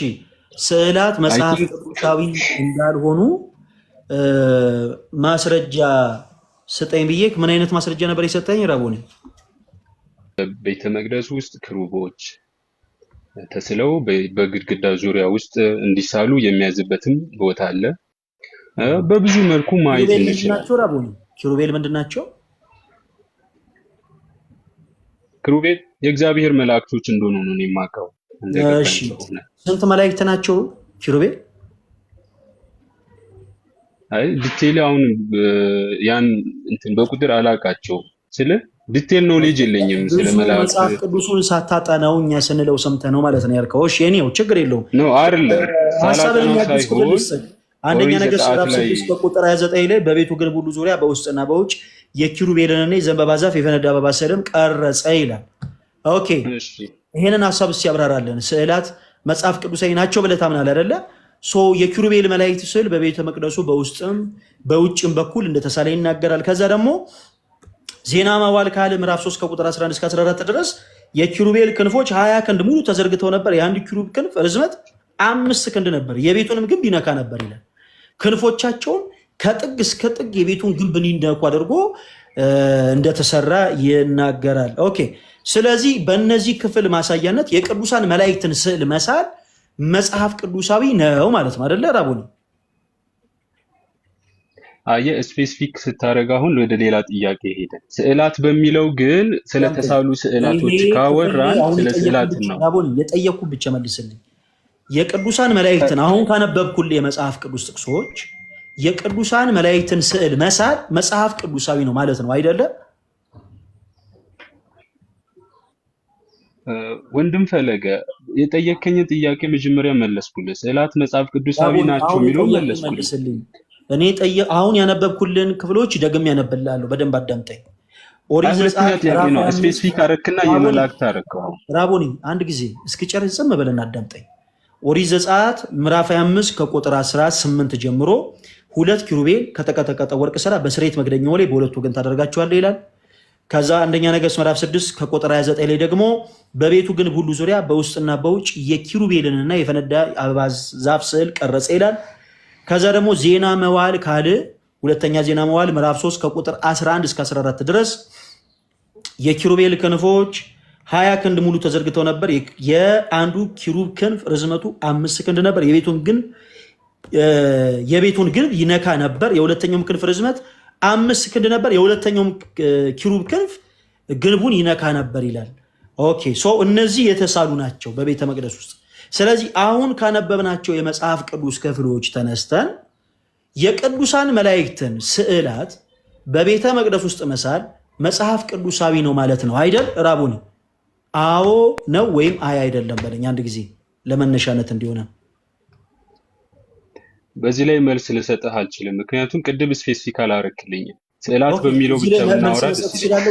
ስዕላት መጽሐፍ ቅዱሳዊ እንዳልሆኑ ማስረጃ ስጠኝ ብዬ ምን አይነት ማስረጃ ነበር የሰጠኝ ራቦኒ? ቤተ መቅደስ ውስጥ ክሩቦች ተስለው በግድግዳ ዙሪያ ውስጥ እንዲሳሉ የሚያዝበትም ቦታ አለ። በብዙ መልኩ ማየት እንችላለን። ኪሩቤል ምንድን ናቸው? ኪሩቤል የእግዚአብሔር መላእክቶች እንደሆኑ ነው የማውቀው። እሺ ስንት መላእክት ናቸው ኪሩቤል? አይ ዲቴል አሁን ያን እንትን በቁጥር አላውቃቸውም። ስለ ዲቴል ኖሌጅ የለኝም ስለ መላእክት። መጽሐፍ ቅዱሱን ሳታጠናው እኛ ስንለው ሰምተህ ነው ማለት ነው ያልከው። እሺ የኔው ችግር የለውም ነው አይደለ? ሐሳብን የሚያስቆልስ አንደኛ ነገር ምዕራፍ 6 በቁጥር 29 ላይ በቤቱ ግንብ ሁሉ ዙሪያ በውስጥና በውጭ የኪሩቤልንና የዘንባባ ዛፍ የፈነዳ አበባ ስዕልም ቀረጸ ይላል። ኦኬ ይሄንን ሐሳብ ሲያብራራልን ስዕላት መጽሐፍ ቅዱሳዊ ናቸው ብለህ ታምናለህ አይደለ? የኪሩቤል መላእክት ስዕል በቤተ መቅደሱ በውስጥም በውጭም በኩል እንደተሳለ ይናገራል። ከዛ ደግሞ ዜና መዋዕል ካልዕ ምዕራፍ 3 ከቁጥር 11 እስከ 14 ድረስ የኪሩቤል ክንፎች 20 ክንድ ሙሉ ተዘርግተው ነበር። የአንድ ኪሩብ ክንፍ ርዝመት 5 ክንድ ነበር፣ የቤቱንም ግንብ ይነካ ነበር ይላል። ክንፎቻቸውን ከጥግ እስከ ጥግ የቤቱን ግንብ እንዲነኩ አድርጎ እንደተሰራ ይናገራል። ኦኬ። ስለዚህ በእነዚህ ክፍል ማሳያነት የቅዱሳን መላእክትን ስዕል መሳል መጽሐፍ ቅዱሳዊ ነው ማለት ነው አይደለ ራቡኒ? አየ ስፔሲፊክ ስታረጋ አሁን ወደ ሌላ ጥያቄ ሄደ። ስዕላት በሚለው ግን ስለተሳሉ ስዕላቶች ካወራን ስለ ስዕላት ነው። ራቡኒ የጠየኩ ብቻ መልስልኝ። የቅዱሳን መላእክትን አሁን ካነበብኩልህ የመጽሐፍ ቅዱስ ጥቅሶች የቅዱሳን መላእክትን ስዕል መሳል መጽሐፍ ቅዱሳዊ ነው ማለት ነው አይደለ? ወንድም ፈለገ የጠየከኝ ጥያቄ መጀመሪያ መለስኩልህ። ስዕላት መጽሐፍ ቅዱሳዊ ናቸው የሚለው መለስኩልህ። እኔ አሁን ያነበብኩልን ክፍሎች ደግሜ ያነብልሃለሁ፣ በደንብ አዳምጠኝ። ኦሪት ዘጸአት ነው ስፔሲፊክ አረክና የመላእክት አረከው። ራቦኒ አንድ ጊዜ እስኪጨርስ ዝም ብለን አዳምጠኝ። ኦሪት ዘጸአት ምዕራፍ 25 ከቁጥር 18 ጀምሮ 2 ኪሩቤል ከተቀጠቀጠ ወርቅ ስራ በስሬት መክደኛው ላይ በሁለት ወገን ታደርጋቸዋለህ ይላል። ከዛ አንደኛ ነገሥት ምዕራፍ 6 ከቁጥር 29 ላይ ደግሞ በቤቱ ግንብ ሁሉ ዙሪያ በውስጥና በውጭ የኪሩቤልንና የፈነዳ አበባ ዛፍ ስዕል ቀረጸ ይላል። ከዛ ደግሞ ዜና መዋዕል ካልዕ ሁለተኛ ዜና መዋዕል ምዕራፍ 3 ከቁጥር 11 እስከ 14 ድረስ የኪሩቤል ክንፎች 20 ክንድ ሙሉ ተዘርግተው ነበር። የአንዱ ኪሩብ ክንፍ ርዝመቱ 5 ክንድ ነበር። የቤቱን ግንብ ይነካ ነበር። የሁለተኛውም ክንፍ ርዝመት 5 ክንድ ነበር። የሁለተኛውም ኪሩብ ክንፍ ግንቡን ይነካ ነበር ይላል። ኦኬ እነዚህ የተሳሉ ናቸው በቤተ መቅደስ ውስጥ። ስለዚህ አሁን ካነበብናቸው የመጽሐፍ ቅዱስ ክፍሎች ተነስተን የቅዱሳን መላእክትን ስዕላት በቤተ መቅደስ ውስጥ መሳል መጽሐፍ ቅዱሳዊ ነው ማለት ነው አይደል ራቡኒ? አዎ ነው ወይም አይ አይደለም በለኝ አንድ ጊዜ ለመነሻነት እንዲሆነ። በዚህ ላይ መልስ ልሰጥህ አልችልም፣ ምክንያቱም ቅድም ስፔሲፊክ አላረክልኝም። ስዕላት በሚለው ብቻ ብናወራ ደስ ይላል።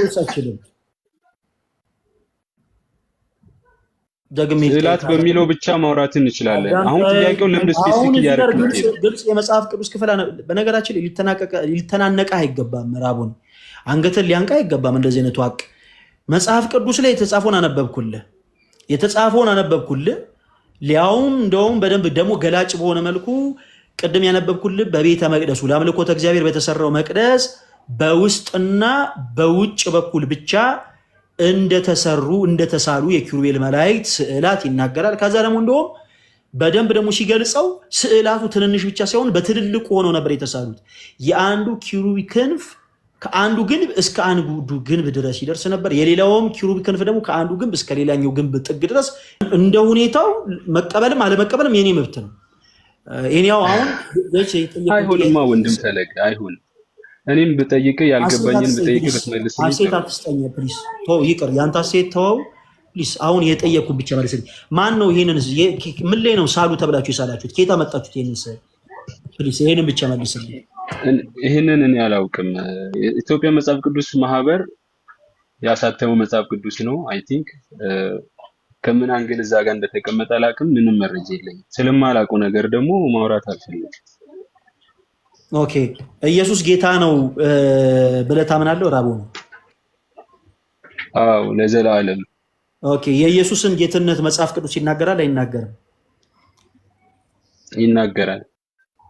ስዕላት በሚለው ብቻ ማውራት እንችላለን። አሁን ጥያቄው ለምን ስፔሲፊክ ያደርጋል? ግልጽ የመጽሐፍ ቅዱስ ክፍል በነገራችን ላይ ሊተናነቀ አይገባም። ራቡኒ አንገትን ሊያንቃ አይገባም። እንደዚህ አይነቱ ሀቅ መጽሐፍ ቅዱስ ላይ የተጻፈውን አነበብኩልህ። ሊያውም እንደውም በደንብ ደግሞ ገላጭ በሆነ መልኩ ቅድም ያነበብኩልህ በቤተ መቅደሱ ለአምልኮተ እግዚአብሔር በተሰራው መቅደስ በውስጥና በውጭ በኩል ብቻ እንደተሳሉ የኪሩቤል መላእክት ስዕላት ይናገራል። ከዛ ደግሞ እንደውም በደንብ ደግሞ ሲገልጸው ስዕላቱ ትንንሽ ብቻ ሳይሆን በትልልቁ ሆነው ነበር የተሳሉት። የአንዱ ኪሩብ ክንፍ ከአንዱ ግንብ እስከ አንዱ ግንብ ድረስ ይደርስ ነበር። የሌላውም ኪሩብ ክንፍ ደግሞ ከአንዱ ግንብ እስከ ሌላኛው ግንብ ጥግ ድረስ። እንደ ሁኔታው መቀበልም አለመቀበልም የኔ መብት ነው። እኔው አሁን አይሆንማ ወንድም ፈለገ አይሆን። እኔም ብጠይቅ ያልገባኝን ብጠይቅ ብትመልስ አሴት አትስጠኝ ፕሊስ። ተው ይቅር፣ ያንተ አሴት ተው ፕሊስ። አሁን የጠየኩ ብቻ መልስልኝ። ማን ነው ይሄንን ምን ላይ ነው ሳሉ ተብላችሁ የሳላችሁት? ከየት አመጣችሁት ይሄንን ስዕል? ፕሊስ ይሄንን ብቻ መልስልኝ። ይሄንን እኔ አላውቅም። ኢትዮጵያ መጽሐፍ ቅዱስ ማህበር ያሳተመው መጽሐፍ ቅዱስ ነው። አይ ቲንክ ከምን አንግል እዛ ጋር እንደተቀመጠ አላውቅም። ምንም መረጃ የለኝም። ስለማላውቀው ነገር ደግሞ ማውራት አልፈልግም። ኦኬ ኢየሱስ ጌታ ነው ብለህ ታምናለህ ራቡኒ? አዎ ለዘላለም። ኦኬ የኢየሱስን ጌትነት መጽሐፍ ቅዱስ ይናገራል አይናገርም? ይናገራል።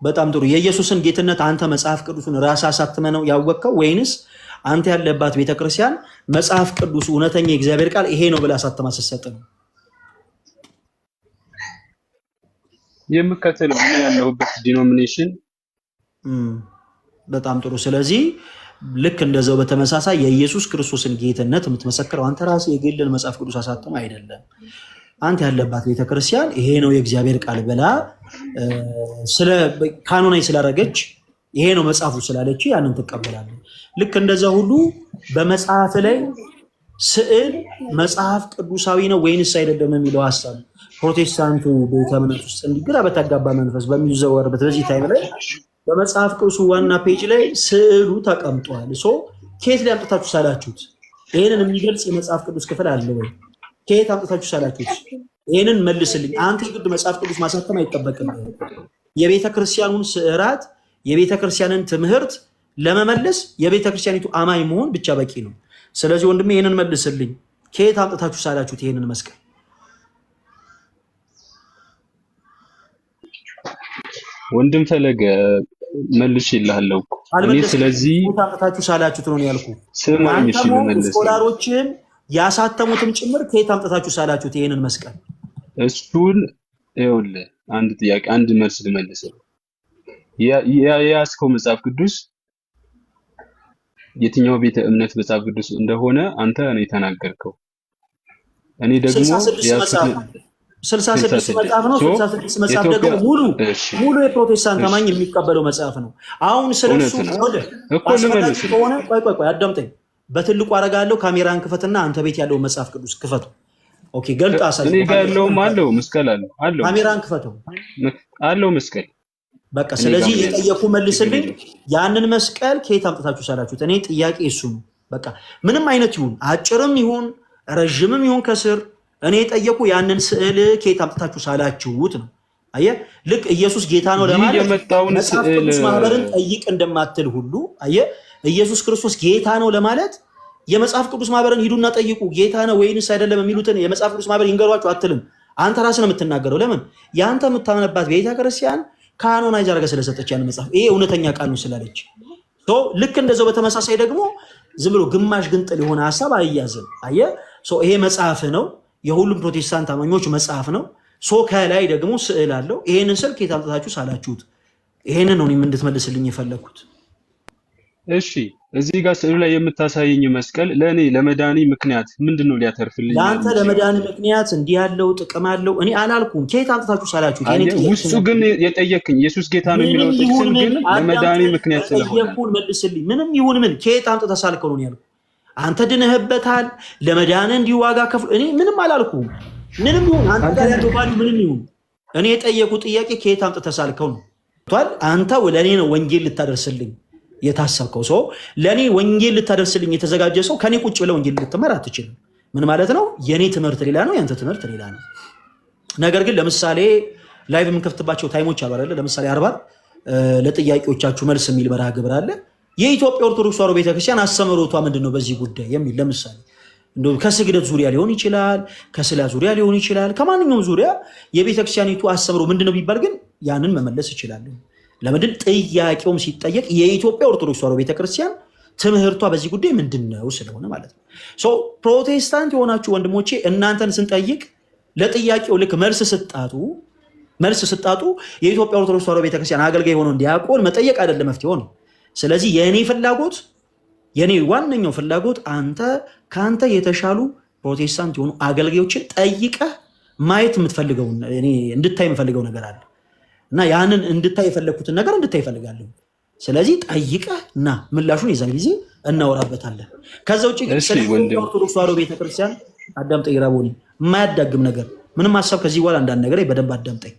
በጣም ጥሩ። የኢየሱስን ጌትነት አንተ መጽሐፍ ቅዱስን ራስህ አሳትመህ ነው ያወቅከው ወይንስ አንተ ያለባት ቤተክርስቲያን መጽሐፍ ቅዱስ እውነተኛ የእግዚአብሔር ቃል ይሄ ነው ብለህ አሳትማ ስትሰጥ ነው? የምከተለው እኔ ያለሁበት ዲኖሚኔሽን። በጣም ጥሩ። ስለዚህ ልክ እንደዛው በተመሳሳይ የኢየሱስ ክርስቶስን ጌትነት የምትመሰክረው አንተ ራስህ የግልን መጽሐፍ ቅዱስ አሳትመህ አይደለም። አንተ ያለባት ቤተክርስቲያን ይሄ ነው የእግዚአብሔር ቃል ብላ ስለ ካኖናዊ ስላደረገች ይሄ ነው መጽሐፉ ስላለች ያንን ትቀበላለህ። ልክ እንደዛ ሁሉ በመጽሐፍ ላይ ስዕል መጽሐፍ ቅዱሳዊ ነው ወይንስ አይደለም የሚለው ሐሳብ ፕሮቴስታንቱ ቤተ እምነት ውስጥ እንዲግራ በተጋባ መንፈስ በሚዘወርበት በዚህ ታይም ላይ በመጽሐፍ ቅዱስ ዋና ፔጅ ላይ ስዕሉ ተቀምጧል። ከየት ላይ አምጥታችሁ ሳላችሁት? ይሄንን የሚገልጽ የመጽሐፍ ቅዱስ ክፍል አለ ወይ? ከየት አምጥታችሁ ሳላችሁት? ይሄንን መልስልኝ። አንተ የግድ መጽሐፍ ቅዱስ ማሳተም አይጠበቅብህም። የቤተ ክርስቲያኑን ስዕራት የቤተ ክርስቲያንን ትምህርት ለመመለስ የቤተ ክርስቲያኒቱ አማኝ መሆን ብቻ በቂ ነው። ስለዚህ ወንድሜ ይሄንን መልስልኝ። ከየት አምጥታችሁ ሳላችሁት ይሄንን መስቀል? ወንድም ፈለገ መልሼልሃለሁ እኮ እኔ። ስለዚህ አምጥታችሁ ሳላችሁት ነው ያልኩህ። ስማኝ፣ እሺ ልመልስ። ስኮላሮችም ያሳተሙትም ጭምር ከየት አምጥታችሁ ሳላችሁት ይሄንን መስቀል? እሱን ይኸውልህ፣ አንድ ጥያቄ አንድ መልስ ልመልስልህ። የያዝከው መጽሐፍ ቅዱስ የትኛው ቤተ እምነት መጽሐፍ ቅዱስ እንደሆነ አንተ ነው የተናገርከው። እኔ ደግሞ 66 መጽሐፍ ነው። 66 መጽሐፍ ደግሞ ሙሉ የፕሮቴስታንት አማኝ የሚቀበለው መጽሐፍ ነው። አሁን ስለሱ ከሆነ ቆይ አዳምጠኝ። በትልቁ አረጋለሁ። ካሜራን ክፈትና አንተ ቤት ያለው መጽሐፍ ቅዱስ ክፈቱ። ኦኬ፣ ገልጣ አሳይ። እኔ ጋር ያለውም አለው መስቀል አለው። ካሜራን ክፈተው አለው መስቀል። በቃ ስለዚህ የጠየቁ መልስልኝ። ያንን መስቀል ከየት አምጥታችሁ ሳላችሁት? እኔ ጥያቄ እሱ ነው። በቃ ምንም አይነት ይሁን አጭርም ይሁን ረጅምም ይሁን ከስር እኔ የጠየቁ ያንን ስዕል ከየት አምጥታችሁ ሳላችሁት ነው። አየህ፣ ልክ ኢየሱስ ጌታ ነው ለማለት መጽሐፍ ቅዱስ ማህበርን ጠይቅ እንደማትል ሁሉ አየህ፣ ኢየሱስ ክርስቶስ ጌታ ነው ለማለት የመጽሐፍ ቅዱስ ማህበርን ሂዱና ጠይቁ ጌታ ነው ወይንስ አይደለም የሚሉትን የመጽሐፍ ቅዱስ ማህበር ይንገሯችሁ አትልም። አንተ ራስህ ነው የምትናገረው። ለምን? ያንተ የምታምንባት ቤተክርስቲያን ካኖናይዝ አድርጋ ስለሰጠች ያን መጽሐፍ ይሄ እውነተኛ ቃል ነው ስላለች ልክ እንደዛው በተመሳሳይ ደግሞ ዝም ብሎ ግማሽ ግንጥል የሆነ ሀሳብ አይያዝም። አየህ፣ ይሄ መጽሐፍ ነው፣ የሁሉም ፕሮቴስታንት አማኞች መጽሐፍ ነው። ከላይ ደግሞ ስዕል አለው። ይሄንን ስዕል ከየት አምጥታችሁ ሳላችሁት? ይሄንን ነው እኔም እንድትመልስልኝ የፈለኩት። እሺ፣ እዚህ ጋር ስዕሉ ላይ የምታሳየኝ መስቀል ለእኔ ለመዳኒ ምክንያት ምንድነው ሊያተርፍልኝ? ለአንተ ለመዳኒ ምክንያት እንዲህ ያለው ጥቅም አለው እኔ አላልኩም። ከየት አምጥታችሁ ሳላችሁት? ውስጡ ግን የጠየቅኝ ኢየሱስ ጌታ ነው የሚለው ጥቅስን ግን ለመዳኒ ምክንያት ስለሆነ መልስልኝ። ምንም ይሁን ምን ከየት አምጥተህ ሳልከው ነው ያልኩት። አንተ ድነህበታል፣ ለመዳን እንዲህ ዋጋ ከፍሎ እኔ ምንም አላልኩም። ምንም ይሁን አንተ ጋር ያለው ባሉ ምንም ይሁን እኔ የጠየቁ ጥያቄ ከየት አምጥተህ ሳልከው ነው። አንተ ለእኔ ነው ወንጌል ልታደርስልኝ የታሰብከው ሰው ለኔ ወንጌል ልታደርስልኝ የተዘጋጀ ሰው ከኔ ቁጭ ብለ ወንጌል ልትመራ አትችልም። ምን ማለት ነው? የኔ ትምህርት ሌላ ነው፣ ያንተ ትምህርት ሌላ ነው። ነገር ግን ለምሳሌ ላይቭ የምንከፍትባቸው ታይሞች አሉ አይደለ? ለምሳሌ 40 ለጥያቄዎቻችሁ መልስ የሚል መርሃ ግብር አለ። የኢትዮጵያ ኦርቶዶክስ ተዋሕዶ ቤተክርስቲያን አስተምህሮቷ ምንድነው በዚህ ጉዳይ የሚል ለምሳሌ እንደው ከስግደት ዙሪያ ሊሆን ይችላል፣ ከስላ ዙሪያ ሊሆን ይችላል፣ ከማንኛውም ዙሪያ የቤተክርስቲያኒቱ አስተምህሮ ምንድነው ቢባል ግን ያንን መመለስ ይችላል። ለምንድን ጥያቄውም ሲጠየቅ የኢትዮጵያ ኦርቶዶክስ ተዋሕዶ ቤተክርስቲያን ትምህርቷ በዚህ ጉዳይ ምንድነው ስለሆነ ማለት ነው። ፕሮቴስታንት የሆናችሁ ወንድሞቼ እናንተን ስንጠይቅ ለጥያቄው ልክ መልስ ስጣጡ የኢትዮጵያ ኦርቶዶክስ ተዋሕዶ ቤተክርስቲያን አገልጋይ ሆኖ እንዲያቆን መጠየቅ አይደለም መፍትሄው ነው። ስለዚህ የኔ ዋነኛው ፍላጎት ከአንተ የተሻሉ ፕሮቴስታንት የሆኑ አገልጋዮችን ጠይቀህ ማየት የምትፈልገው እንድታይ የምፈልገው ነገር አለ እና ያንን እንድታይ የፈለግኩትን ነገር እንድታይ እፈልጋለሁ። ስለዚህ ጠይቀህ እና ምላሹን የዛን ጊዜ እናወራበታለን። ከዛ ውጭ ግን ስለ ኦርቶዶክስ ተዋሕዶ ቤተክርስቲያን አዳምጠኝ ራቦኒ፣ የማያዳግም ነገር ምንም ሀሳብ ከዚህ በኋላ እንዳትነግረኝ በደንብ አዳምጠኝ።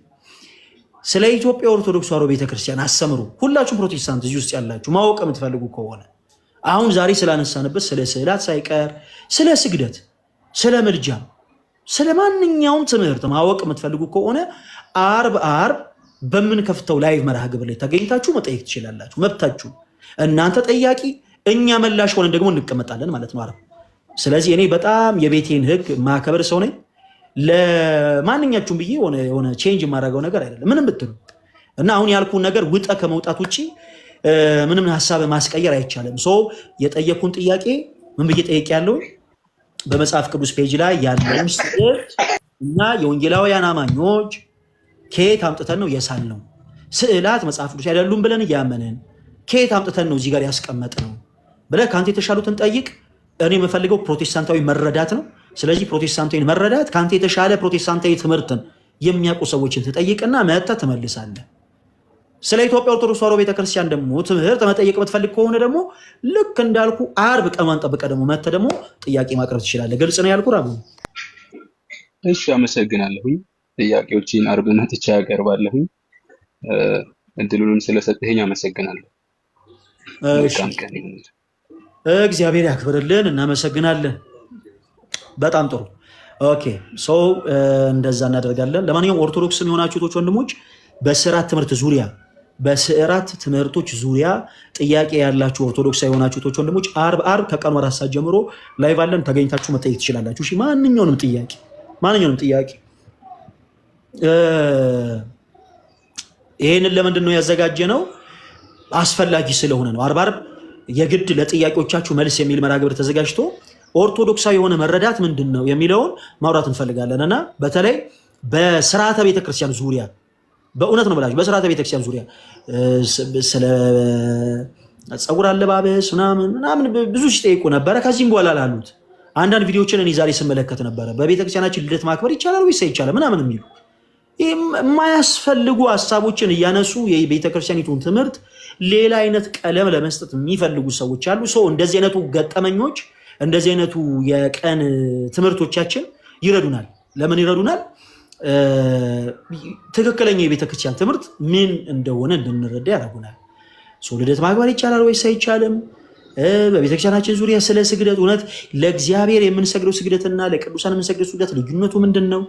ስለ ኢትዮጵያ ኦርቶዶክስ ተዋሕዶ ቤተክርስቲያን አስተምሩ ሁላችሁም ፕሮቴስታንት እዚህ ውስጥ ያላችሁ ማወቅ የምትፈልጉ ከሆነ አሁን ዛሬ ስላነሳንበት ስለ ስዕላት ሳይቀር ስለ ስግደት፣ ስለ ምልጃ፣ ስለ ማንኛውም ትምህርት ማወቅ የምትፈልጉ ከሆነ አርብ በምንከፍተው ላይቭ መርሃ ግብር ላይ ተገኝታችሁ መጠየቅ ትችላላችሁ። መብታችሁ። እናንተ ጠያቂ፣ እኛ መላሽ ሆነን ደግሞ እንቀመጣለን ማለት ነው። ስለዚህ እኔ በጣም የቤቴን ሕግ ማከበር ሰው ነኝ። ለማንኛችሁም ብዬ የሆነ ቼንጅ የማደርገው ነገር አይደለም ምንም ብትሉ እና አሁን ያልኩን ነገር ውጠ ከመውጣት ውጭ ምንም ሀሳብ ማስቀየር አይቻልም። የጠየኩን ጥያቄ ምን ብዬ ጠየቅ ያለው በመጽሐፍ ቅዱስ ፔጅ ላይ ያለውን ስዕል እና የወንጌላውያን አማኞች ከየት አምጥተን ነው የሳልነው? ስዕላት መጽሐፍ ቅዱስ አይደሉም ብለን እያመንን ከየት አምጥተን ነው እዚህ ጋር ያስቀመጥነው ብለህ ከአንተ የተሻሉትን ጠይቅ። እኔ የምፈልገው ፕሮቴስታንታዊ መረዳት ነው። ስለዚህ ፕሮቴስታንታዊ መረዳት ከአንተ የተሻለ ፕሮቴስታንታዊ ትምህርትን የሚያውቁ ሰዎችን ትጠይቅና መጥተህ ትመልሳለህ። ስለ ኢትዮጵያ ኦርቶዶክስ ተዋሕዶ ቤተክርስቲያን ደግሞ ትምህርት መጠየቅ የምትፈልግ ከሆነ ደግሞ ልክ እንዳልኩ አርብ ቀኗን ጠብቀህ ደግሞ መጥተህ ደግሞ ጥያቄ ማቅረብ ትችላለህ። ግልጽ ነው ያልኩህ ራቡ? እሺ፣ አመሰግናለሁኝ። ጥያቄዎችን አርብ መጥቼ ያቀርባለሁኝ። እድሉን ስለሰጠኸኝ አመሰግናለሁ። መልካም ቀን ይሁን። እግዚአብሔር ያክብርልን። እናመሰግናለን። በጣም ጥሩ። ኦኬ ሶ እንደዛ እናደርጋለን። ለማንኛውም ኦርቶዶክስም የሆናችሁ እህቶች ወንድሞች በስዕራት ትምህርቶች ዙሪያ ጥያቄ ያላችሁ ኦርቶዶክሳዊ የሆናችሁ እህቶች ወንድሞች አርብ ከቀኑ 4 ሰዓት ጀምሮ ላይቭ አለን፣ ተገኝታችሁ መጠየቅ ትችላላችሁ። እሺ ማንኛውንም ጥያቄ ይሄንን ለምንድን ነው ያዘጋጀ ነው? አስፈላጊ ስለሆነ ነው። አርብ የግድ ለጥያቄዎቻችሁ መልስ የሚል መርሃ ግብር ተዘጋጅቶ ኦርቶዶክሳዊ የሆነ መረዳት ምንድን ነው የሚለውን ማውራት እንፈልጋለን እና በተለይ በስርዓተ ቤተክርስቲያን ዙሪያ በእውነት ነው ብላችሁ በስርዓተ ቤተክርስቲያን ዙሪያ ስለ ጸጉር አለባበስ ምናምን ብዙ ሲጠይቁ ነበረ። ከዚህም በኋላ ላሉት አንዳንድ ቪዲዮዎችን እኔ ዛሬ ስመለከት ነበረ። በቤተክርስቲያናችን ልደት ማክበር ይቻላል ወይስ አይቻልም ምናምን የሚሉ የማያስፈልጉ ሀሳቦችን እያነሱ የቤተክርስቲያኒቱን ትምህርት ሌላ አይነት ቀለም ለመስጠት የሚፈልጉ ሰዎች አሉ። ሰው እንደዚህ አይነቱ ገጠመኞች እንደዚህ አይነቱ የቀን ትምህርቶቻችን ይረዱናል። ለምን ይረዱናል? ትክክለኛ የቤተክርስቲያን ትምህርት ምን እንደሆነ እንድንረዳ ያደርጉናል። ሰው ልደት ማክበር ይቻላል ወይስ አይቻልም? በቤተክርስቲያናችን ዙሪያ ስለ ስግደት እውነት ለእግዚአብሔር የምንሰግደው ስግደትና ለቅዱሳን የምንሰግደው ስግደት ልዩነቱ ምንድን ነው?